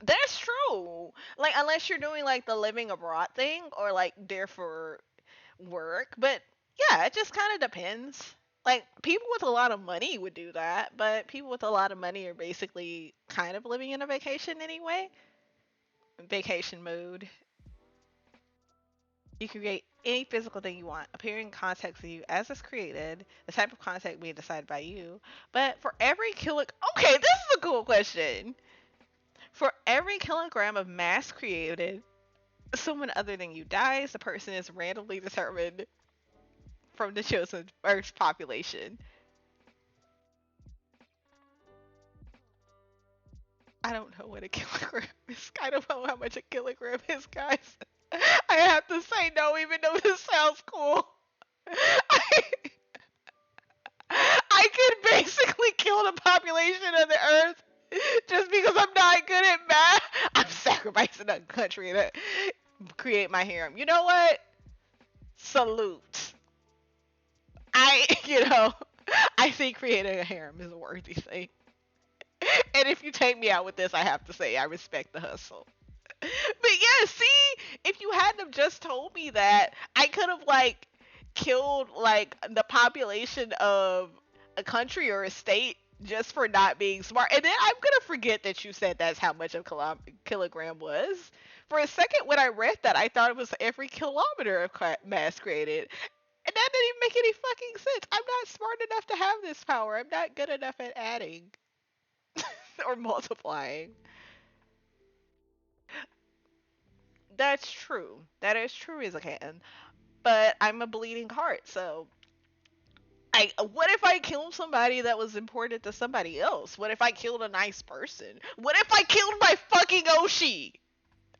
That's true. Like unless you're doing like the living abroad thing or like there for work, but yeah, it just kind of depends. Like people with a lot of money would do that, but people with a lot of money are basically kind of living in a vacation anyway. Vacation mode. You can create any physical thing you want, appearing in context of you as it's created, the type of content being decided by you. But for every okay, this is a cool question. For every kilogram of mass created, someone other than you dies, the person is randomly determined from the chosen Earth's population. I don't know what a kilogram is. I don't know how much a kilogram is, guys. I have to say no, even though this sounds cool. I, I could basically kill the population of the earth just because I'm not good at math. I'm sacrificing a country to create my harem. You know what? Salute. I, I think creating a harem is a worthy thing. And if you take me out with this, I have to say I respect the hustle. But yeah, see, if you hadn't have just told me that, I could have like killed like the population of a country or a state just for not being smart. And then I'm gonna forget that you said that's how much a kilogram was. For a second, when I read that, I thought it was every kilometer of mass created, and that didn't even make any fucking sense. I'm not smart enough to have this power. I'm not good enough at adding or multiplying. That's true. That is true as I can. But I'm a bleeding heart, so what if I killed somebody that was important to somebody else? What if I killed a nice person? What if I killed my fucking Oshi?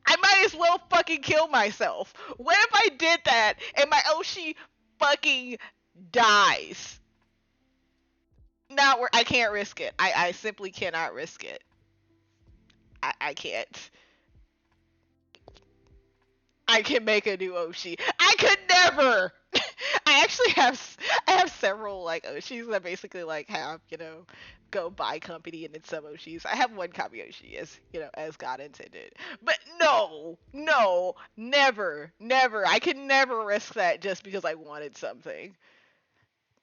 I might as well fucking kill myself. What if I did that and my Oshi fucking dies? Not where I can't risk it. I simply cannot risk it. I can't. I can make a new Oshi. I could never. I actually I have several like Oshis that basically like have go buy company and then some Oshis. I have one copy Oshi as as God intended. But no, no, never, never. I could never risk that just because I wanted something.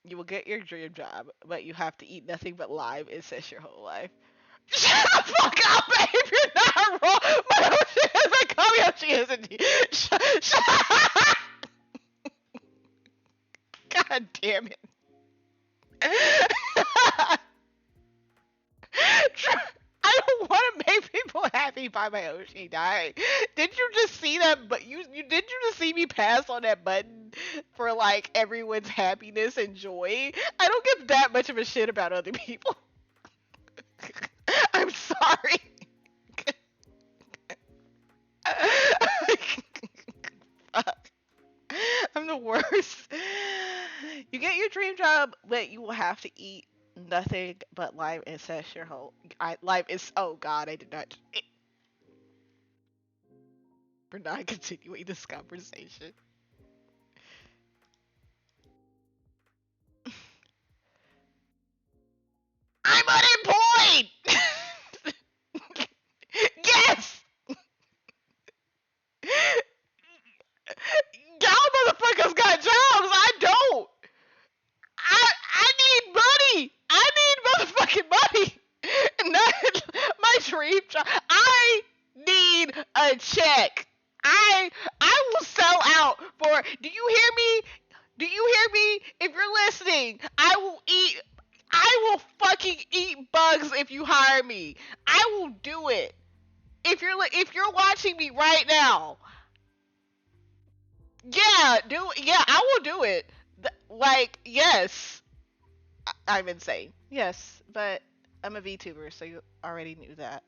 You will get your dream job, but you have to eat nothing but live incest your whole life. Shut the fuck up, babe! You're not wrong! My Oshi is my copy Oshi isn't. God damn it. I don't want to make people happy by my Oshi dying. Did you just see that? But you did you just see me pass on that button for like everyone's happiness and joy? I don't give that much of a shit about other people. I'm sorry. Fuck. I'm the worst. You get your dream job, but you will have to eat nothing but live incest your whole. Live is. Oh God, I did not. We're not continuing this conversation. I'm unemployed. Yes. Y'all motherfuckers got jobs. I don't. I need money. I need motherfucking money. Not my dream job. I need a check. I will sell out for. Do you hear me? Do you hear me? If you're listening, I will eat. I will fucking eat bugs if you hire me. I will do it. If you're watching me right now, yeah, yeah, I will do it. Like, yes, I'm insane. Yes, but I'm a VTuber, so you already knew that.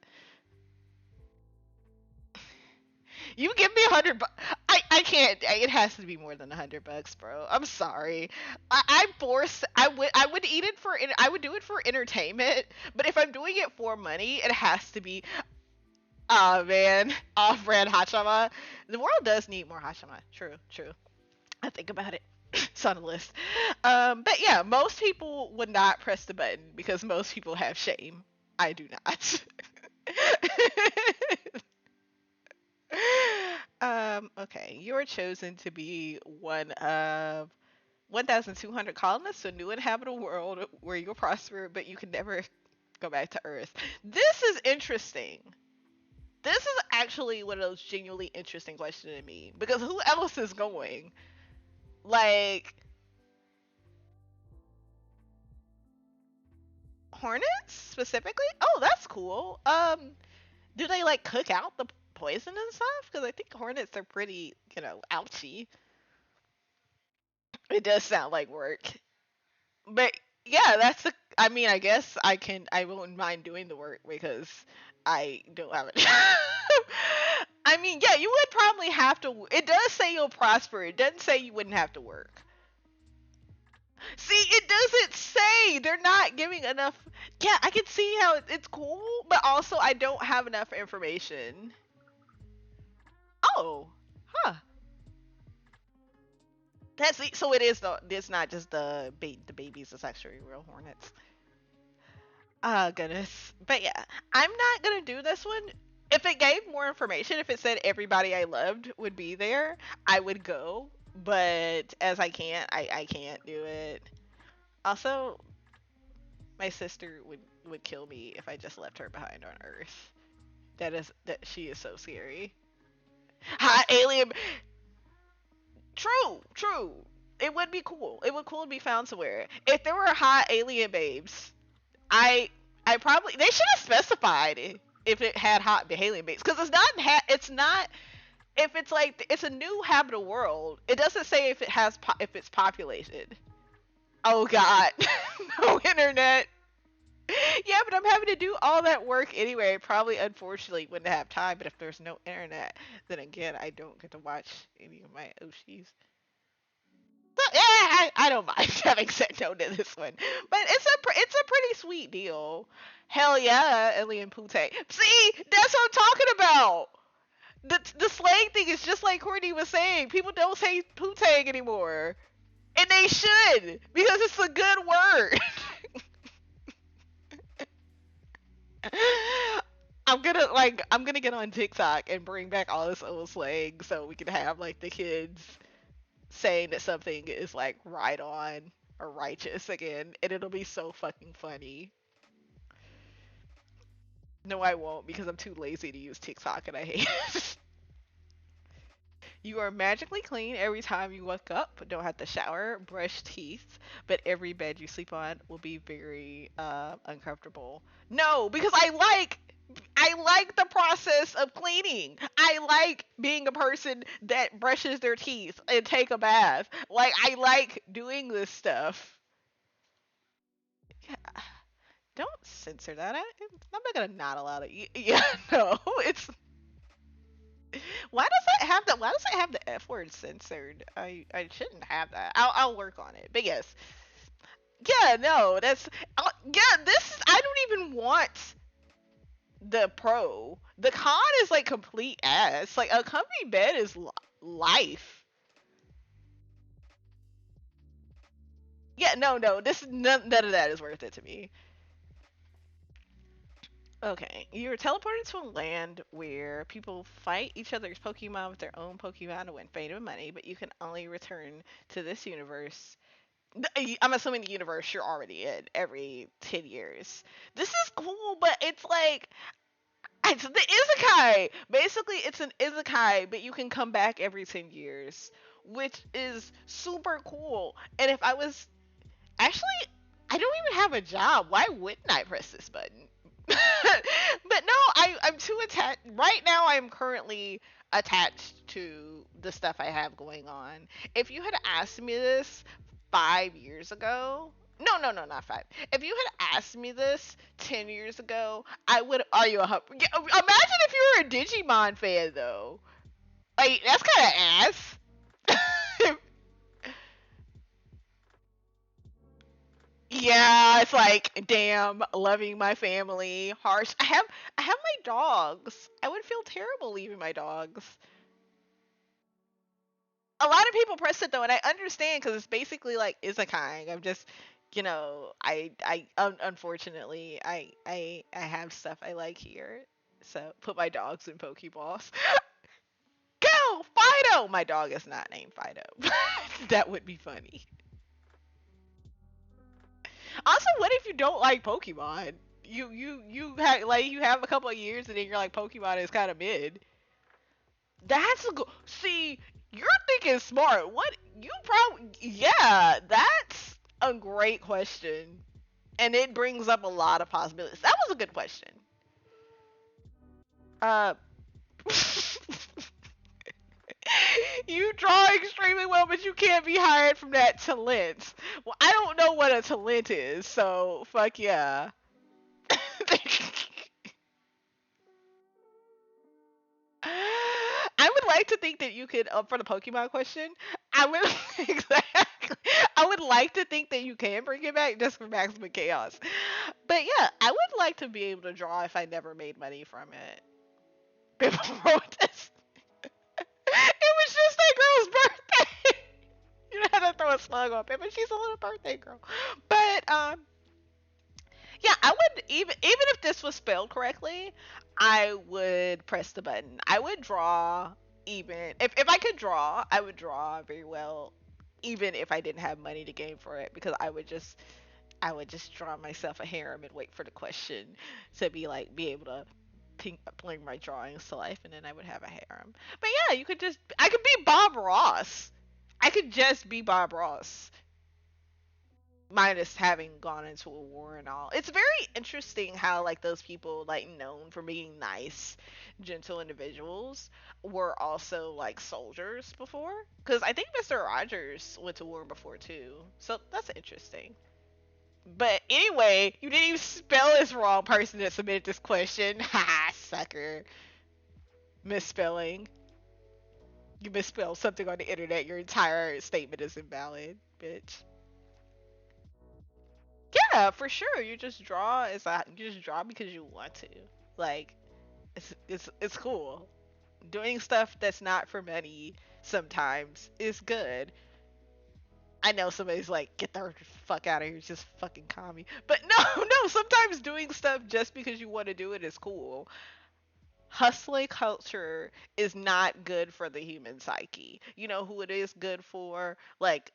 You give me 100 bucks. I can't. It has to be more than 100 bucks, bro. I'm sorry. I'm forced. I would eat it for. I would do it for entertainment. But if I'm doing it for money, it has to be. Oh man, off-brand Hachama. The world does need more Hachama. True, true. I think about it. It's on the list. But yeah, most people would not press the button because most people have shame. I do not. Okay. You're chosen to be one of 1,200 colonists, a new inhabitable world where you'll prosper, but you can never go back to Earth. This is interesting. This is actually one of those genuinely interesting questions to me because who else is going? Like hornets specifically? Oh, that's cool. Do they like cook out the poison and stuff? Because I think hornets are pretty, ouchy. It does sound like work. But yeah, that's the. I mean, I guess I can. I won't mind doing the work because I don't have a job. I mean, yeah, you would probably have to. It does say you'll prosper. It doesn't say you wouldn't have to work. See, it doesn't say. They're not giving enough. Yeah, I can see how it's cool, but also I don't have enough information. Oh, huh. So it is the. It's not just the babies. It's actually real hornets. Oh goodness. But yeah, I'm not gonna do this one. If it gave more information, if it said everybody I loved would be there, I would go. But as I can't do it. Also, My sister would kill me if I just left her behind on Earth. That she is so scary. Hot alien. True, true. It would be cool. It would cool to be found somewhere. If there were hot alien babes, I I probably they should have specified if it had hot alien babes because it's not if it's like it's a new habitable world. It doesn't say if it has if it's populated. Oh God, no internet. Yeah, but I'm having to do all that work anyway. Probably, unfortunately, wouldn't have time. But if there's no internet, then again, I don't get to watch any of my Oshis. But, yeah, I don't mind having said no to this one. But it's a pretty sweet deal. Hell yeah, Alien Pute. See, that's what I'm talking about. The slang thing is just like Courtney was saying. People don't say putang anymore, and they should because it's a good word. I'm gonna get on TikTok and bring back all this old slang so we can have like the kids saying that something is like right on or righteous again, and it'll be so fucking funny. No, I won't because I'm too lazy to use TikTok and I hate it. You are magically clean every time you wake up. Don't have to shower, brush teeth, but every bed you sleep on will be very uncomfortable. No, because I like the process of cleaning. I like being a person that brushes their teeth and take a bath. Like I like doing this stuff. Yeah, don't censor that. I'm not gonna not allow it. Yeah, no, it's why does it have the F word censored? I shouldn't have that. I'll work on it. But yes. Yeah, no, that's yeah, this I don't even want the pro. The con is like complete ass. Like a company bed is life. Yeah, no, this none of that is worth it to me. Okay, you're teleported to a land where people fight each other's Pokemon with their own Pokemon to win fame and money, but you can only return to this universe. I'm assuming the universe you're already in every 10 years. This is cool, but it's like it's the isekai. Basically, it's an isekai, but you can come back every 10 years, which is super cool. And if I was actually, I don't even have a job. Why wouldn't I press this button? But no, I'm too attached. Right now, I'm currently attached to the stuff I have going on. If you had asked me this 5 years ago, no, not five. If you had asked me this 10 years ago, I would. Are you a yeah, imagine if you were a Digimon fan though. Like that's kind of ass. Yeah, it's like damn, loving my family, harsh. I have my dogs. I would feel terrible leaving my dogs. A lot of people press it though, and I understand because it's basically like isekai. I'm just, unfortunately, I have stuff I like here, so put my dogs in Pokeballs. Go Fido! My dog is not named Fido. That would be funny. Also, what if you don't like Pokemon? You have a couple of years and then you're like Pokemon is kind of mid. That's a good. See, you're thinking smart. What you probably yeah, that's a great question, and it brings up a lot of possibilities. That was a good question. Uh, you draw extremely well, but you can't be hired from that talent. Well, I don't know what a talent is, so fuck yeah. I would like to think that you could, for the Pokemon question, I would exactly. I would like to think that you can bring it back just for maximum chaos. But yeah, I would like to be able to draw if I never made money from it. People wrote this. It was just that girl's birthday. You know how to throw a slug on it, but she's a little birthday girl. But yeah, I would even if this was spelled correctly, I would press the button. I would draw even if I could draw, I would draw very well even if I didn't have money to game for it because I would just I would just draw myself a harem and wait for the question to be able to bring my drawings to life, and then I would have a harem. But yeah, I could be Bob Ross. I could just be Bob Ross, minus having gone into a war and all. It's very interesting how like those people like known for being nice, gentle individuals were also like soldiers before. Because I think Mr. Rogers went to war before too. So that's interesting. But anyway, you didn't even spell this wrong, person that submitted this question. Ha, sucker. Misspelling. You misspelled something on the internet. Your entire statement is invalid, bitch. Yeah, for sure. You just draw because you want to. Like it's cool. Doing stuff that's not for money sometimes is good. I know somebody's like, get the fuck out of here, just fucking commie. But no, no, sometimes doing stuff just because you want to do it is cool. Hustling culture is not good for the human psyche. You know who it is good for? Like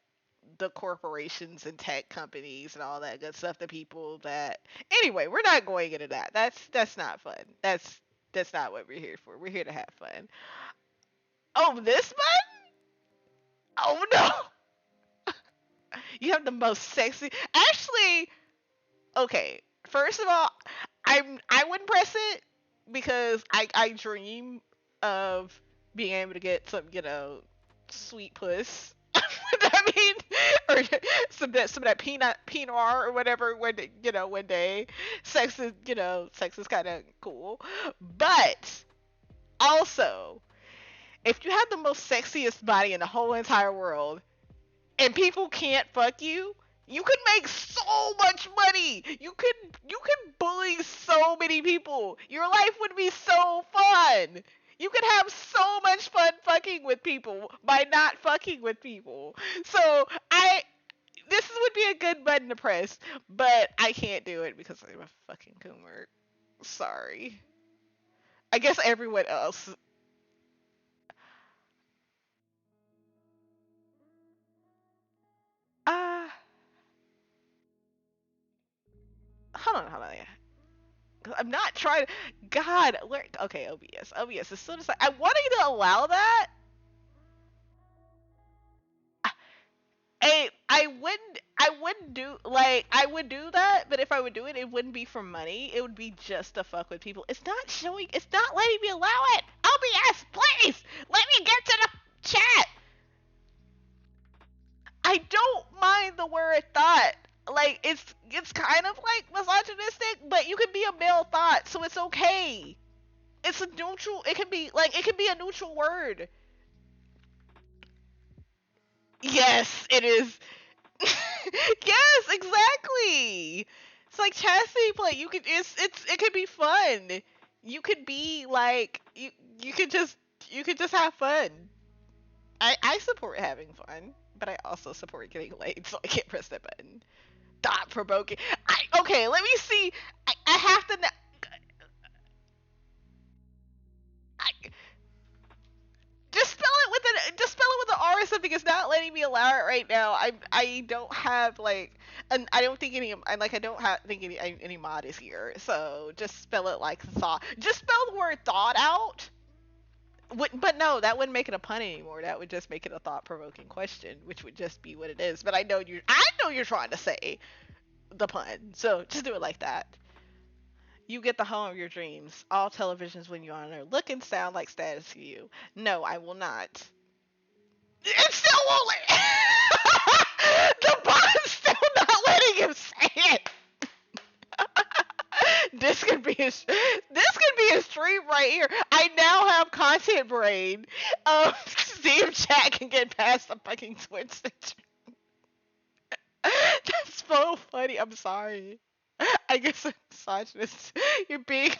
the corporations and tech companies and all that good stuff. The people that anyway, we're not going into that. That's not fun. That's not what we're here for. We're here to have fun. Oh, this button? Oh no. You have the most sexy. Actually, okay. First of all, I wouldn't press it because I dream of being able to get some, sweet puss. I mean, or some of that pinot or whatever. One day, sex is kind of cool. But also, if you have the most sexiest body in the whole entire world and people can't fuck you, you could make so much money. You could bully so many people. Your life would be so fun. You could have so much fun fucking with people by not fucking with people. So this would be a good button to press, but I can't do it because I'm a fucking coomer. Sorry. I guess everyone else. Uh, hold on. Yeah. I'm not trying to. God, where? Okay, OBS. As soon as I want you to allow that, I wouldn't do like I would do that, but if I would do it, it wouldn't be for money. It would be just to fuck with people. It's not showing. It's not letting me allow it. OBS, please let me get to the chat. I don't mind the word thought. Like it's kind of like misogynistic, but you can be a male thought, so it's okay. It's a neutral. It can be a neutral word. Yes, it is. Yes, exactly. It's like chastity play. It could be fun. You could be like you could just you could just have fun. I support having fun, but I also support getting laid, so I can't press that button. Thought provoking. Okay, let me see. I have to. I, just spell it with an R or something. It's not letting me allow it right now. I don't have like and I don't think any I don't have think any mod is here. So just spell it like thought. Just spell the word thought out. But no, that wouldn't make it a pun anymore. That would just make it a thought provoking question, which would just be what it is. But I know you're trying to say the pun. So just do it like that. You get the home of your dreams. All televisions when you're on there look and sound like status to you. No, I will not. It still won't let. The bot's still not letting him say it. This could be a stream right here. I now have content brain. See if chat can get past the fucking Twitch censor. That's so funny. I'm sorry. I guess I'm misogynist. You're being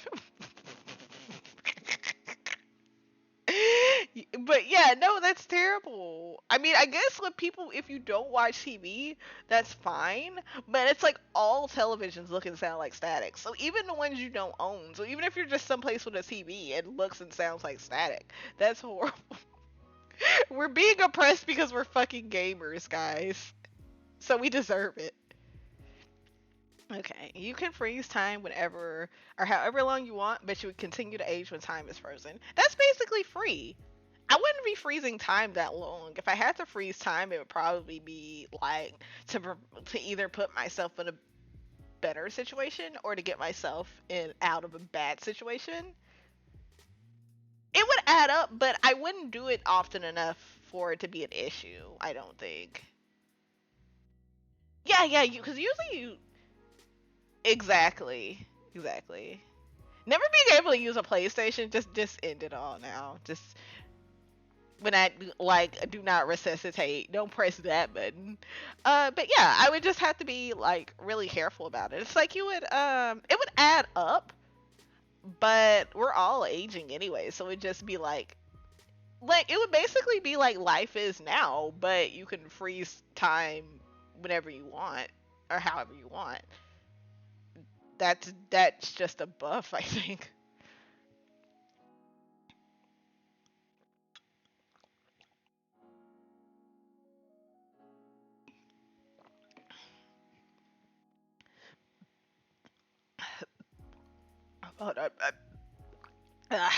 but yeah, no, that's terrible. I mean, I guess with people, if you don't watch TV, that's fine. But it's like all televisions look and sound like static. So even the ones you don't own. So even if you're just someplace with a TV, it looks and sounds like static. That's horrible. We're being oppressed because we're fucking gamers, guys. So we deserve it. Okay, you can freeze time whenever or however long you want, but you would continue to age when time is frozen. That's basically free. I wouldn't be freezing time that long. If I had to freeze time, it would probably be like to either put myself in a better situation or to get myself in out of a bad situation. It would add up, but I wouldn't do it often enough for it to be an issue. I don't think. Yeah, yeah, you because usually you exactly, exactly. Never being able to use a PlayStation just end it all now. Just when I like do not resuscitate, don't press that button. But yeah, I would just have to be like really careful about it. It's like you would it would add up, but we're all aging anyway, so it'd just be like it would basically be like life is now, but you can freeze time whenever you want or however you want. That's just a buff, I think. Hold on. Uh,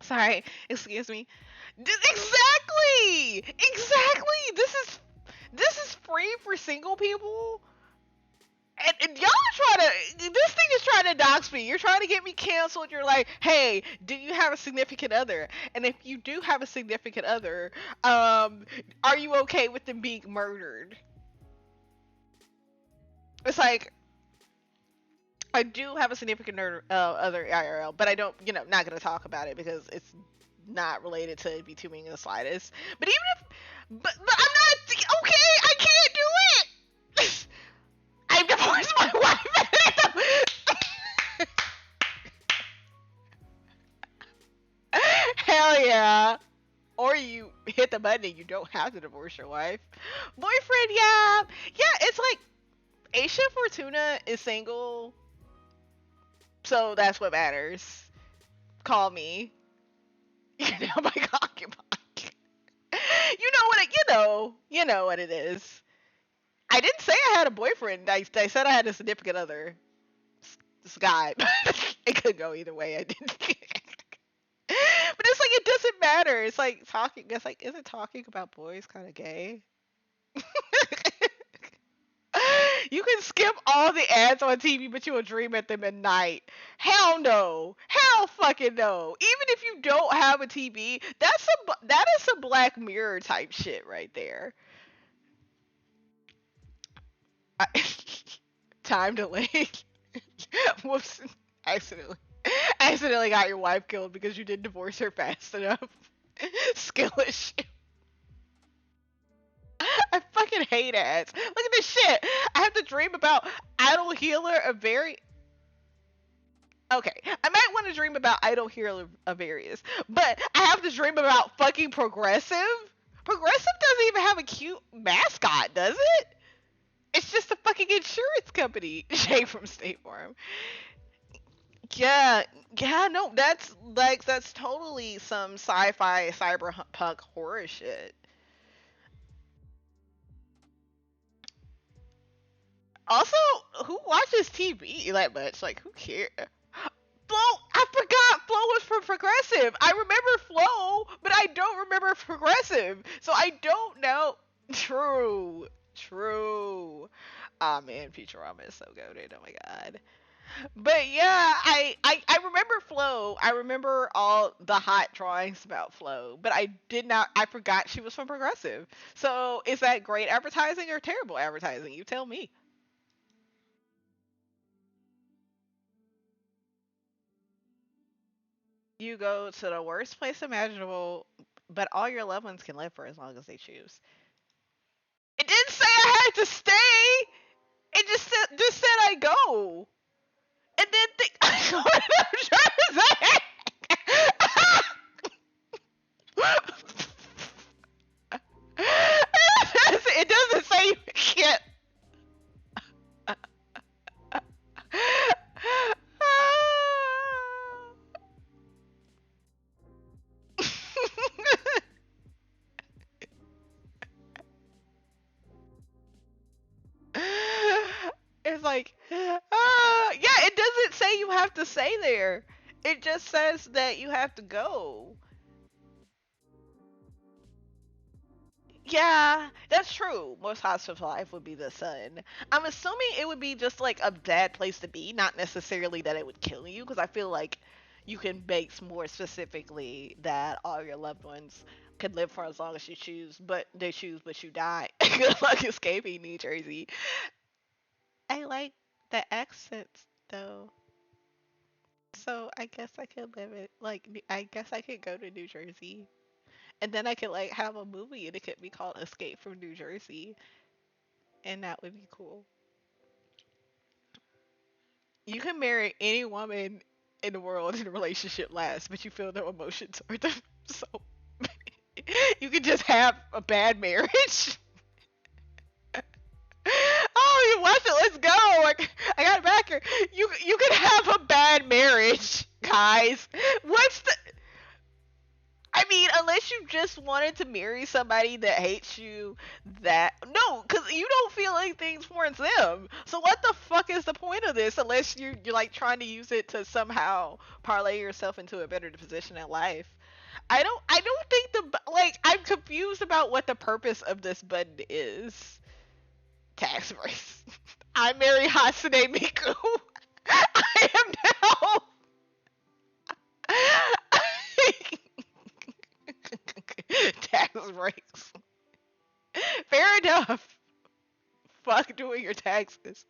sorry, excuse me. Exactly, exactly. This is free for single people. And y'all are trying to. This thing is trying to dox me. You're trying to get me canceled. You're like, hey, do you have a significant other? And if you do have a significant other, are you okay with them being murdered? It's like I do have a significant other IRL, but I don't, not gonna talk about it because it's not related to be too mean in the slightest. But even if, but I'm not okay. I can't do it. I divorced my wife. Hell yeah. Or you hit the button and you don't have to divorce your wife. Boyfriend, yeah. Yeah, it's like Aisha Fortuna is single, so that's what matters. Call me. You know my concubine. You know what it is. I didn't say I had a boyfriend. I said I had a significant other. This guy. It could go either way. I didn't. But it's like it doesn't matter. It's like talking. It's like isn't talking about boys kind of gay? You can skip all the ads on TV, but you will dream at them at night. Hell no. Hell fucking no. Even if you don't have a TV, that is some Black Mirror type shit right there. I, time delayed. Whoops. Accidentally. Accidentally got your wife killed because you didn't divorce her fast enough. Skill issue. I fucking hate ads. Look at this shit. I have to dream about idol healer of very. Okay, I might want to dream about idol healer of various, but I have to dream about fucking progressive. Progressive doesn't even have a cute mascot, does it? It's just a fucking insurance company. Shay from State Farm. Yeah, yeah, no, that's totally some sci-fi cyberpunk horror shit. Also, who watches TV that much? Like, who cares? Flo, I forgot Flo was from Progressive. I remember Flo, but I don't remember Progressive. So I don't know. True, true. Ah man, Futurama is so goated. Oh my god. But yeah, I remember Flo. I remember all the hot drawings about Flo, but I did not. I forgot she was from Progressive. So is that great advertising or terrible advertising? You tell me. You go to the worst place imaginable, but all your loved ones can live for as long as they choose. It didn't say I had to stay. It just said I go. And then what I'm trying to say. It doesn't say you can't. It's like, yeah, it doesn't say you have to stay there. It just says that you have to go. Yeah, that's true. Most hospital life would be the sun. I'm assuming it would be just like a bad place to be, not necessarily that it would kill you, because I feel like you can base more specifically that all your loved ones can live for as long as you choose, but they choose, but you die. Good luck escaping New Jersey. I like the accents though, so I guess I could live it. Like, I guess I could go to New Jersey, and then I could like have a movie, and it could be called Escape from New Jersey, and that would be cool. You can marry any woman in the world and the relationship lasts, but you feel no emotion toward them. So you can just have a bad marriage. Oh, you watch it. Let's go. Like, I got it back here. You can have a bad marriage, guys. What's the? I mean, unless you just wanted to marry somebody that hates you, that no, because you don't feel anything towards them. So what the fuck is the point of this? Unless you're like trying to use it to somehow parlay yourself into a better position in life. I don't think like I'm confused about what the purpose of this button is. Tax breaks. I marry Hatsune Miku. I am now. Tax breaks. Fair enough. Fuck doing your taxes.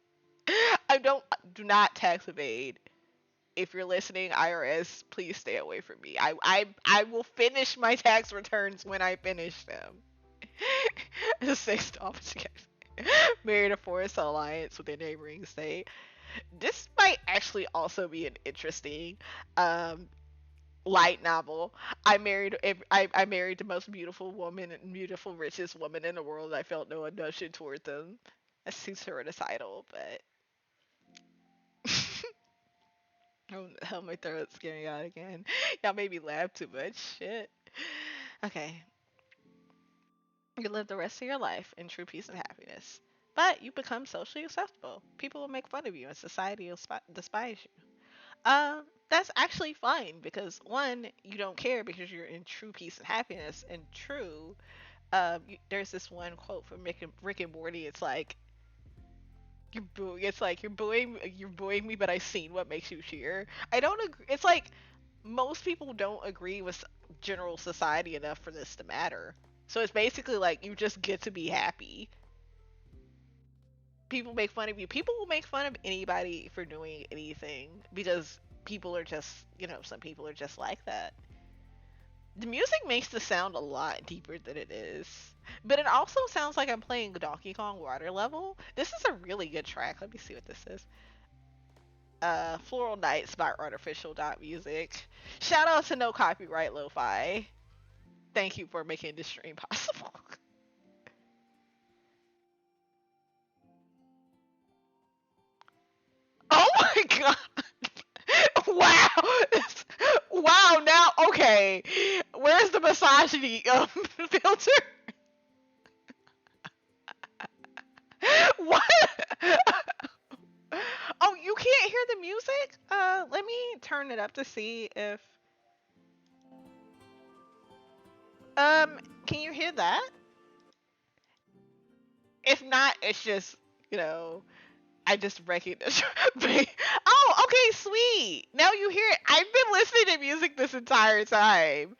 I don't do not tax evade. If you're listening, IRS, please stay away from me. I will finish my tax returns when I finish them. The sixth officer married a forest alliance with a neighboring state. This might actually also be an interesting um light novel. I married the most beautiful woman and beautiful richest woman in the world. I felt no emotion toward them. That seems title, but oh, my throat's getting out again. Y'all made me laugh too much. Shit. Okay. You live the rest of your life in true peace and happiness. But you become socially acceptable. People will make fun of you and society will despise you. That's actually fine because one, you don't care because you're in true peace and happiness, and true, there's this one quote from Rick and Morty. It's like you're booing. It's like you're booing me, but I've seen what makes you cheer. I don't agree. It's like most people don't agree with general society enough for this to matter. So it's basically like you just get to be happy. People make fun of you. People will make fun of anybody for doing anything because people are just, some people are just like that. The music makes the sound a lot deeper than it is. But it also sounds like I'm playing Donkey Kong Water Level. This is a really good track. Let me see what this is. Floral Nights by Artificial Dot Music. Shout out to No Copyright Lo-Fi. Thank you for making this stream possible. Oh my god! Wow! Wow, now, okay. Where's the misogyny filter? What? Oh, you can't hear the music? Let me turn it up to see if can you hear that? If not, it's just, you know, I just recognize. Oh, okay, sweet. Now you hear it. I've been listening to music this entire time.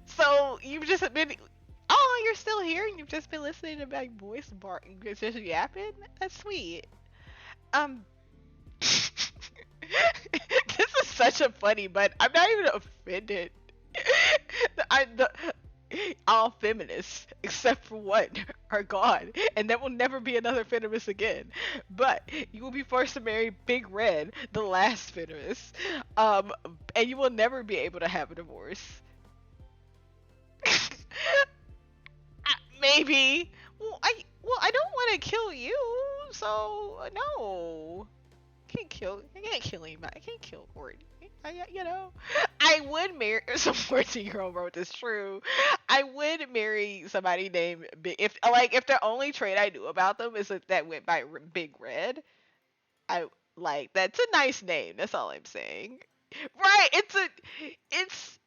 So you've just been. Oh, you're still here, and you've just been listening to my voice barking, just yapping. That's sweet. Um, this is such a funny, but I'm not even offended. The all feminists, except for one, are gone, and there will never be another feminist again. But you will be forced to marry Big Red, the last feminist, and you will never be able to have a divorce. Maybe. I don't want to kill you, so no. I can't kill anybody. I can't kill Courtney. I would marry some 14-year-old wrote this true. I would marry somebody named if the only trait I knew about them is that went by Big Red. I like that's a nice name. That's all I'm saying. Right? It's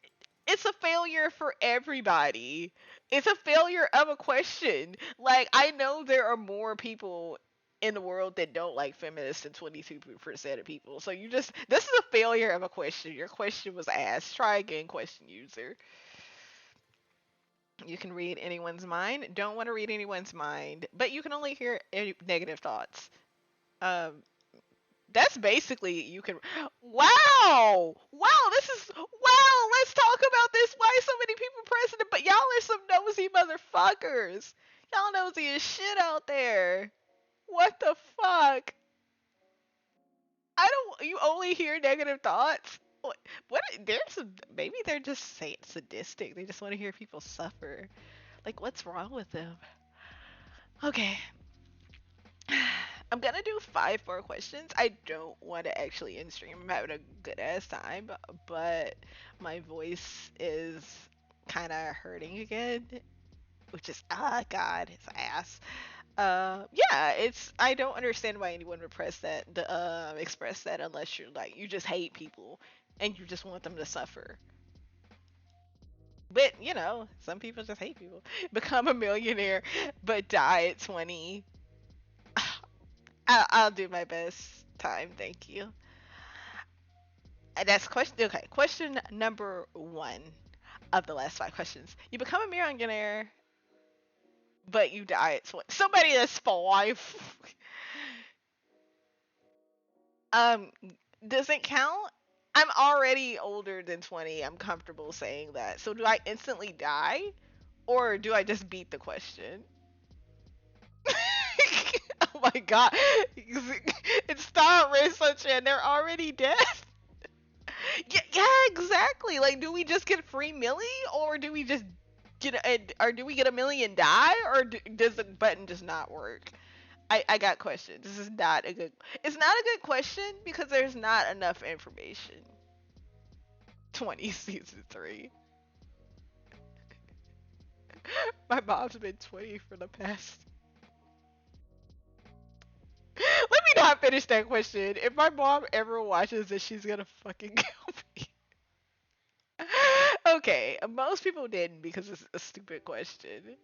it's a failure for everybody. It's a failure of a question. Like I know there are more people in the world that don't like feminists than 22% of people. So you just this is a failure of a question. Your question was asked. Try again, question user. You can read anyone's mind. Don't want to read anyone's mind, but you can only hear any negative thoughts. Um, that's basically you can. Wow, wow, this is wow. Let's talk about this. Why so many people pressing it? But y'all are some nosy motherfuckers. Y'all nosy as shit out there. What the fuck? I don't. You only hear negative thoughts. What? There's some. Maybe they're just sadistic. They just want to hear people suffer. Like, what's wrong with them? Okay. I'm gonna do 5 more questions. I don't want to actually end stream. I'm having a good ass time, but my voice is kind of hurting again, which is god, it's ass. Yeah, it's I don't understand why anyone would press that, express that unless you're like you just hate people and you just want them to suffer. But you know, some people just hate people. Become a millionaire, but die at 20. I'll do my best time. Thank you. And that's question. Okay, question number one of the last 5 questions. You become a millionaire, but you die at 20. Somebody that's 5. um, does it count? I'm already older than 20. I'm comfortable saying that. So do I instantly die, or do I just beat the question? Oh my god! It's not research and they're already dead. Yeah, yeah, exactly. Like, do we just get free millie, or do we just or do we get a million die, or does the button just not work? I got questions. This is not a good. It's not a good question because there's not enough information. 20 season 3. My mom's been 20 for the past. Let me not finish that question. If my mom ever watches this, she's gonna fucking kill me. Okay, most people didn't because it's a stupid question.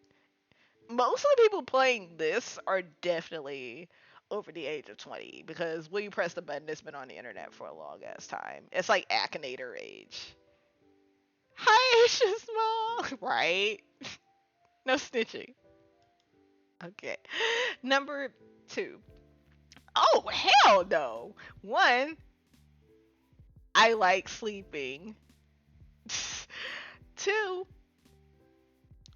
Most of the people playing this are definitely over the age of 20 because will you press the button that's been on the internet for a long ass time. It's like Akinator age. Hi, Asia Small. Right? No snitching. Okay. Number 2. Oh, hell no. 1, I like sleeping. 2,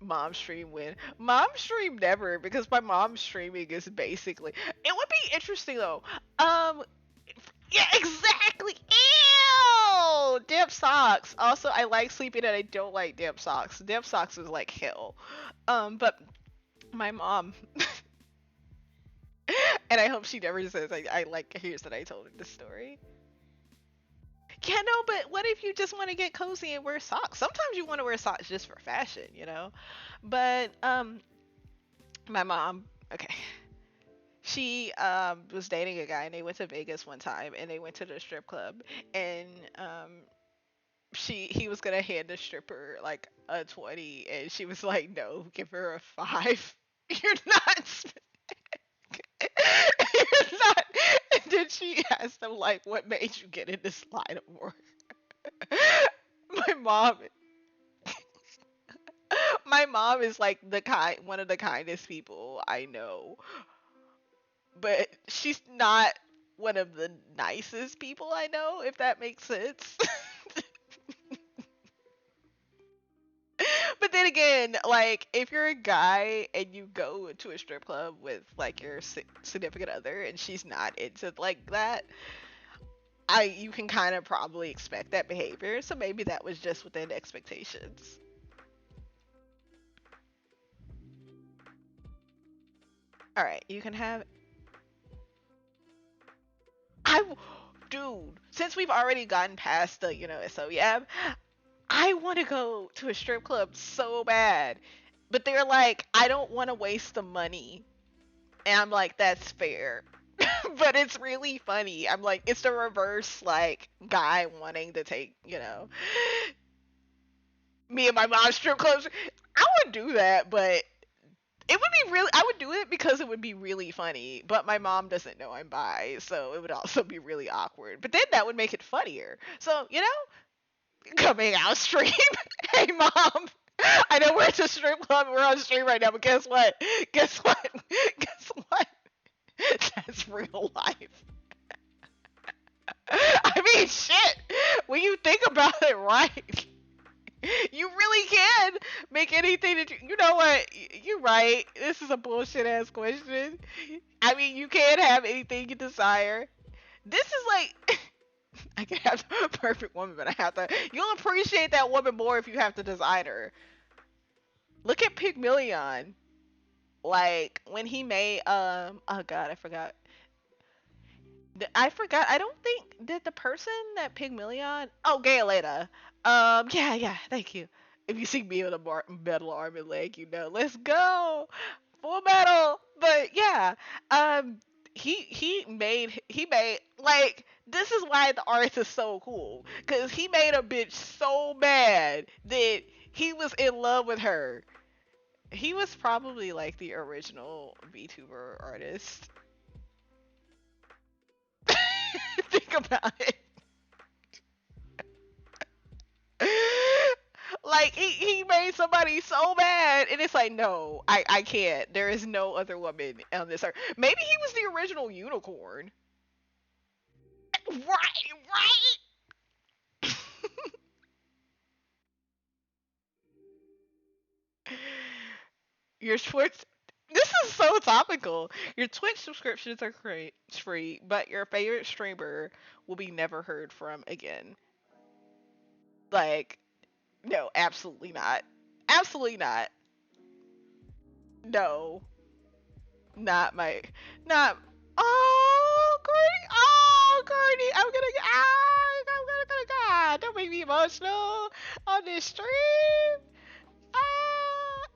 mom stream win. Mom stream never because my mom's streaming is basically. It would be interesting though. Yeah, exactly. Ew, damp socks. Also, I like sleeping and I don't like damp socks. Damp socks is like hell. But my mom. And I hope she never says I like hears that I told her the story. Yeah, no, but what if you just want to get cozy and wear socks? Sometimes you want to wear socks just for fashion, you know? But my mom, okay. She was dating a guy and they went to Vegas one time and they went to the strip club and he was going to hand the stripper like a 20 and she was like, "No, give her a 5." You're not you're not. And then she asked him like, "What made you get in this line of work?" my mom my mom is like one of the kindest people I know, but she's not one of the nicest people I know, if that makes sense. But then again, like if you're a guy and you go to a strip club with like your significant other and she's not into like that, you can kind of probably expect that behavior. So maybe that was just within expectations. All right, you can have. I, dude, since we've already gotten past the so yeah, I want to go to a strip club so bad, but they're like, I don't want to waste the money, and I'm like, that's fair. But it's really funny. I'm like, it's the reverse, like, guy wanting to take, me and my mom's strip clubs. I would do that, but it would be really, I would do it because it would be really funny, but my mom doesn't know I'm bi, so it would also be really awkward. But then that would make it funnier. So, coming out stream. Hey, mom. I know we're at the strip club, we're on stream right now, but guess what? Guess what? Guess what? That's real life. I mean, shit. When you think about it, right? You really can make anything that you know what? You're right. This is a bullshit ass question. I mean, you can have anything you desire. This is like I can have the perfect woman, but I have to. You'll appreciate that woman more if you have to design her. Look at Pygmalion. Like when he made oh god, I forgot. I forgot. I don't think did the person that Pygmalion. Oh, Galata. Yeah, yeah. Thank you. If you see me with a metal arm and leg, let's go, full metal. But yeah, um, he made like this is why the art is so cool because he made a bitch so bad that he was in love with her. He was probably like the original VTuber artist. Think about it. Like he made somebody so mad and it's like no, I can't, there is no other woman on this earth. Maybe he was the original unicorn. Right. Your Twitch, this is so topical. Your Twitch subscriptions are free, but your favorite streamer will be never heard from again. Like, no, absolutely not. Absolutely not. No, not my, not. Oh, Courtney. Oh, Courtney. I'm gonna. Don't make me emotional on this stream.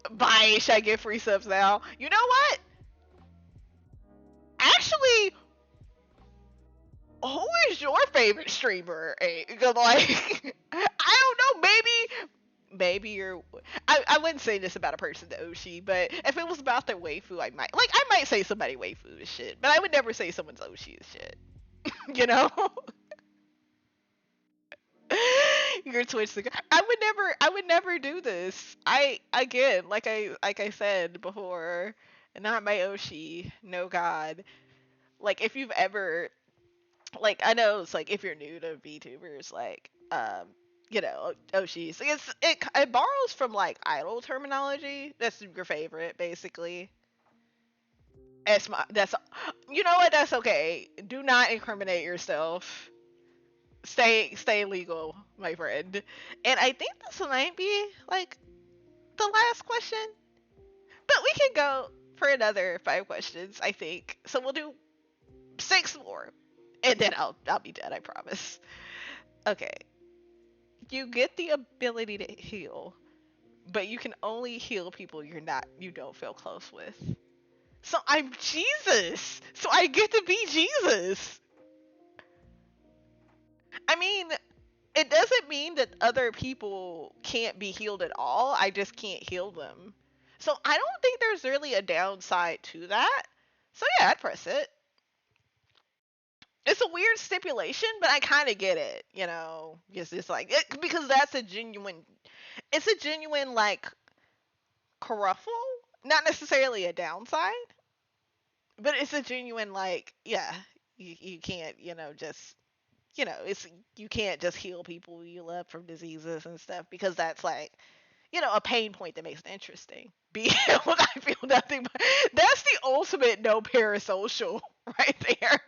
Bye. Should I get free subs now? You know what? Actually, who is your favorite streamer? Because like, I don't know. Maybe you're. I wouldn't say this about a person to Oshi, but if it was about their waifu, I might say somebody waifu is shit, but I would never say someone's Oshi is shit. You know. Your Twitch thing. I would never do this. Like I said before, not my Oshi, no god. Like if you've ever like I know it's like if you're new to VTubers, like Oshis. It borrows from like idol terminology. That's your favorite, basically. That's you know what? That's okay. Do not incriminate yourself. Stay legal, my friend. And I think this might be like the last question, but we can go for another 5 questions. I think so. We'll do 6 more, and then I'll be done. I promise. Okay. You get the ability to heal, but you can only heal people you don't feel close with. So I'm Jesus. So I get to be Jesus. I mean, it doesn't mean that other people can't be healed at all. I just can't heal them. So I don't think there's really a downside to that. So yeah, I'd press it. It's a weird stipulation, but I kind of get it. It's like because that's a genuine. It's a genuine like kerfuffle, not necessarily a downside, but it's a genuine like yeah. You can't just it's you can't just heal people you love from diseases and stuff because that's like a pain point that makes it interesting. Be healed, I feel nothing but that's the ultimate no parasocial right there.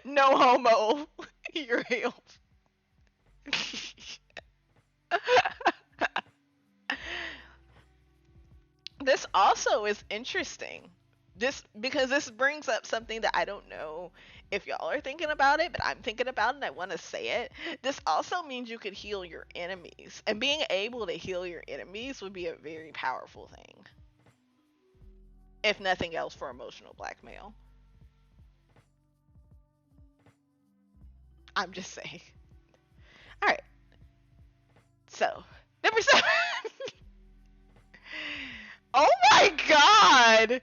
No homo. You're healed. This also is interesting. This because this brings up something that I don't know if y'all are thinking about it, but I'm thinking about it and I want to say it. This also means you could heal your enemies, and being able to heal your enemies would be a very powerful thing. if nothing else, for emotional blackmail. I'm just saying. All right, so number seven. Oh my god!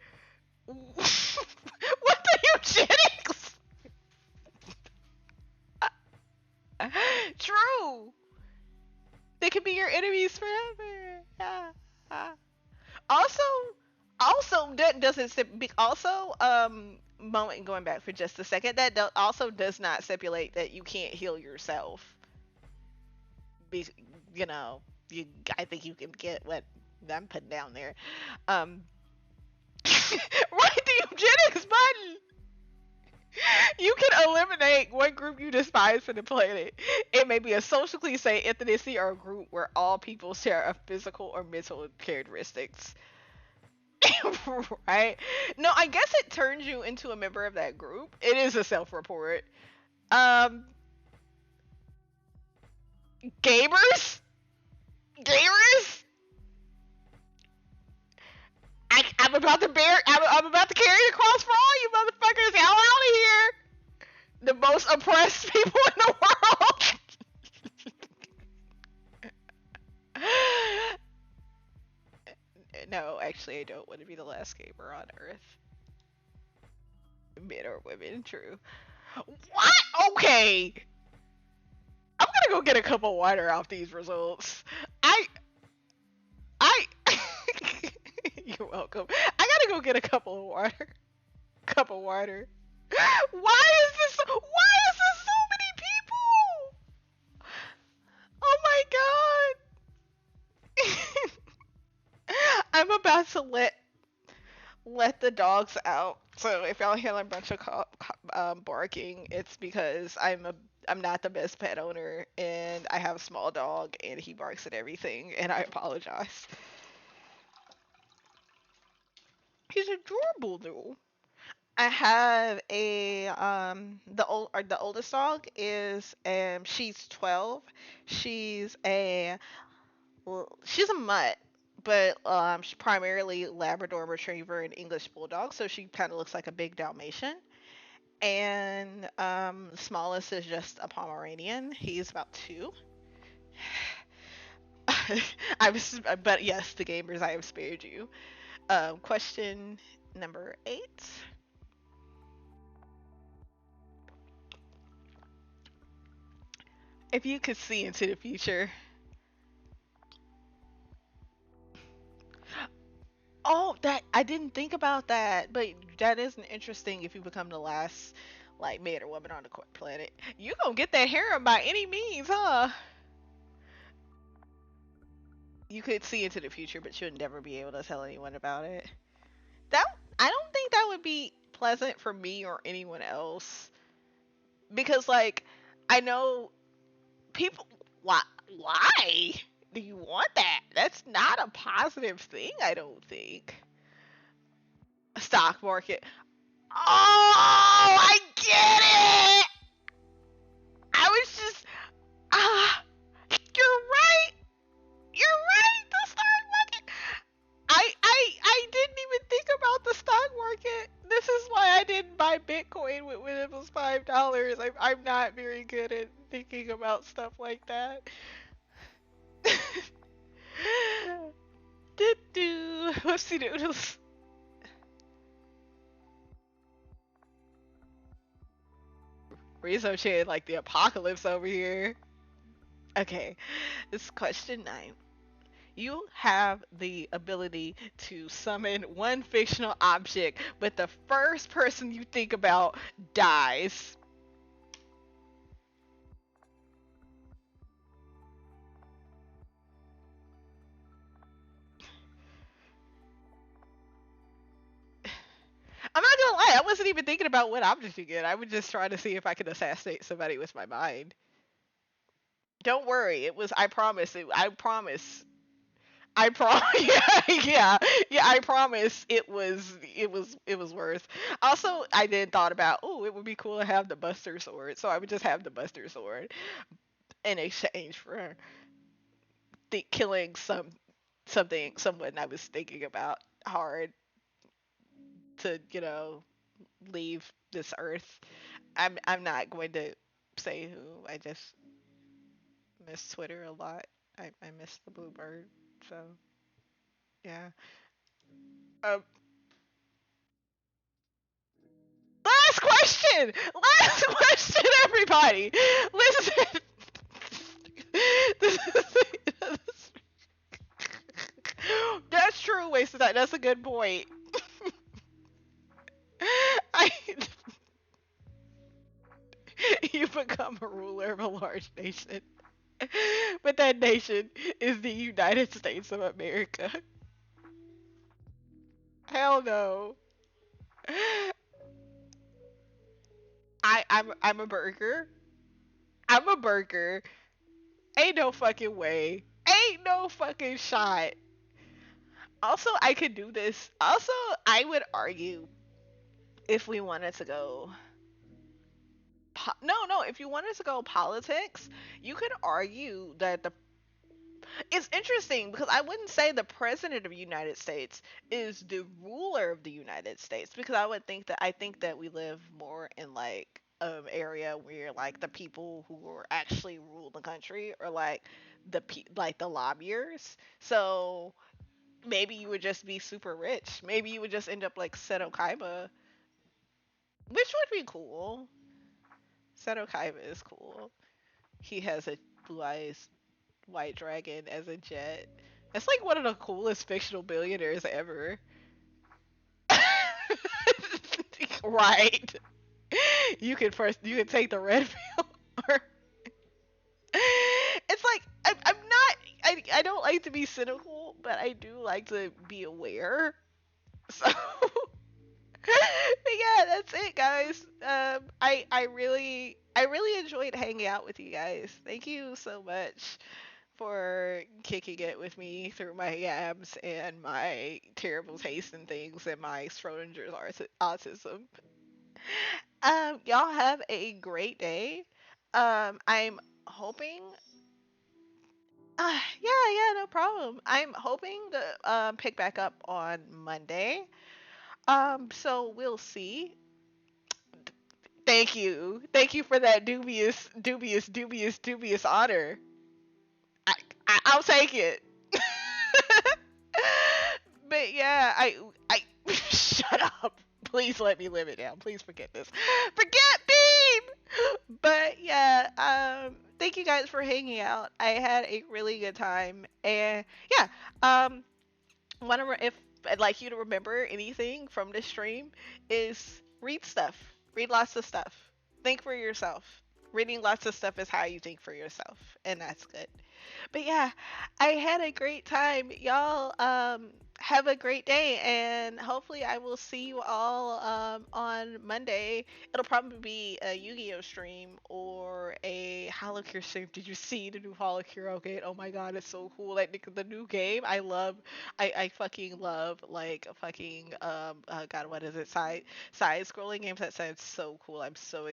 What the eugenics? True. They can be your enemies forever. Yeah. Also, also that doesn't also moment going back for just a second, that also does not stipulate that you can't heal yourself. Be, you know, you I think you can get what I'm putting down there. Um, right, the eugenics button. You can eliminate one group you despise from the planet. It may be a social cliche, ethnicity, or a group where all people share a physical or mental characteristics. Right? No, I guess it turns you into a member of that group. It is a self-report. Um, gamers, gamers. I'm about to bear. I'm about to carry the cross for all you motherfuckers. Y'all out of here. The most oppressed people in the world. No, actually, I don't want to be the last gamer on Earth. Men or women, true. What? Okay. I'm gonna go get a cup of water off these results. I. You're welcome. I gotta go get a cup of water. Cup of water. Why is this so many people? Oh my god. I'm about to let the dogs out. So if y'all hear a bunch of barking, it's because I'm not the best pet owner, and I have a small dog, and he barks at everything, and I apologize. He's adorable though. I have a the oldest dog is she's 12. She's a she's a mutt, but she's primarily Labrador Retriever and English Bulldog, so she kind of looks like a big Dalmatian. And the smallest is just a Pomeranian. He's about 2. I was, but yes, the gamers, I have spared you. Question number 8. If you could see into the future. Oh, that I didn't think about that, but that isn't interesting. If you become the last, like, man or woman on the planet, you gonna get that harem by any means, huh? You could see into the future, but you'd never be able to tell anyone about it. That I don't think that would be pleasant for me or anyone else, because, like, I know people. Why do you want that? That's not a positive thing, I don't think. Stock market. Oh, I get it. I was just ah, you're right. You're right. The stock market. I didn't even think about the stock market. This is why I didn't buy Bitcoin when it was $5. I'm not very good at thinking about stuff like that. Do do. Whoopsie doodles. Researching like the apocalypse over here. Okay, this is question 9. You have the ability to summon one fictional object, but the first person you think about dies. I'm not gonna lie, I wasn't even thinking about what object you get. I was just trying to see if I could assassinate somebody with my mind. Don't worry, it was. I promise. I promise. I promise. Yeah, yeah. I promise. It was. It was. It was worth. Also, I then thought about. Oh, it would be cool to have the Buster Sword. So I would just have the Buster Sword in exchange for killing someone I was thinking about hard. to, leave this earth. I'm not going to say who. I just miss Twitter a lot. I miss the Bluebird. So yeah. Um, last question. Last question, everybody. Listen. This is- That's true. Wasted time. That's a good point. I, you become a ruler of a large nation, but that nation is the United States of America. Hell no. I'm a burger. I'm a burger. Ain't no fucking way. Ain't no fucking shot. Also, I could do this. Also, I would argue if we wanted to go. No, no. If you wanted to go politics, you could argue that the it's interesting because I wouldn't say the president of the United States is the ruler of the United States because I think that we live more in like area where like the people who are actually rule the country are like like the lobbyers. So maybe you would just be super rich. Maybe you would just end up like Seto Kaiba, which would be cool. Seto Kaiba is cool. He has a blue eyes white dragon as a jet. That's like one of the coolest fictional billionaires ever. Right. You can take the red pill or it's like I'm not I don't like to be cynical, but I do like to be aware. So but yeah, that's it guys. I really enjoyed hanging out with you guys. Thank you so much for kicking it with me through my yams and my terrible taste in things and my Schrodinger's autism. Y'all have a great day. I'm hoping. Yeah, yeah, no problem. I'm hoping to pick back up on Monday. So we'll see. Thank you for that dubious honor. I, I'll take it. But yeah, I shut up. Please let me live it down. Please forget this. Forget Beam. But yeah, thank you guys for hanging out. I had a really good time, and yeah, want to if I'd like you to remember anything from this stream is read stuff. Read lots of stuff. Think for yourself. Reading lots of stuff is how you think for yourself, and that's good. But yeah, I had a great time. Y'all have a great day and hopefully I will see you all on Monday. It'll probably be a Yu-Gi-Oh stream or a Holocure stream. Did you see the new Holocure update? Oh my god, it's so cool. Like the new game. I fucking love like fucking god, what is it? Side scrolling games that sounds so cool. I'm so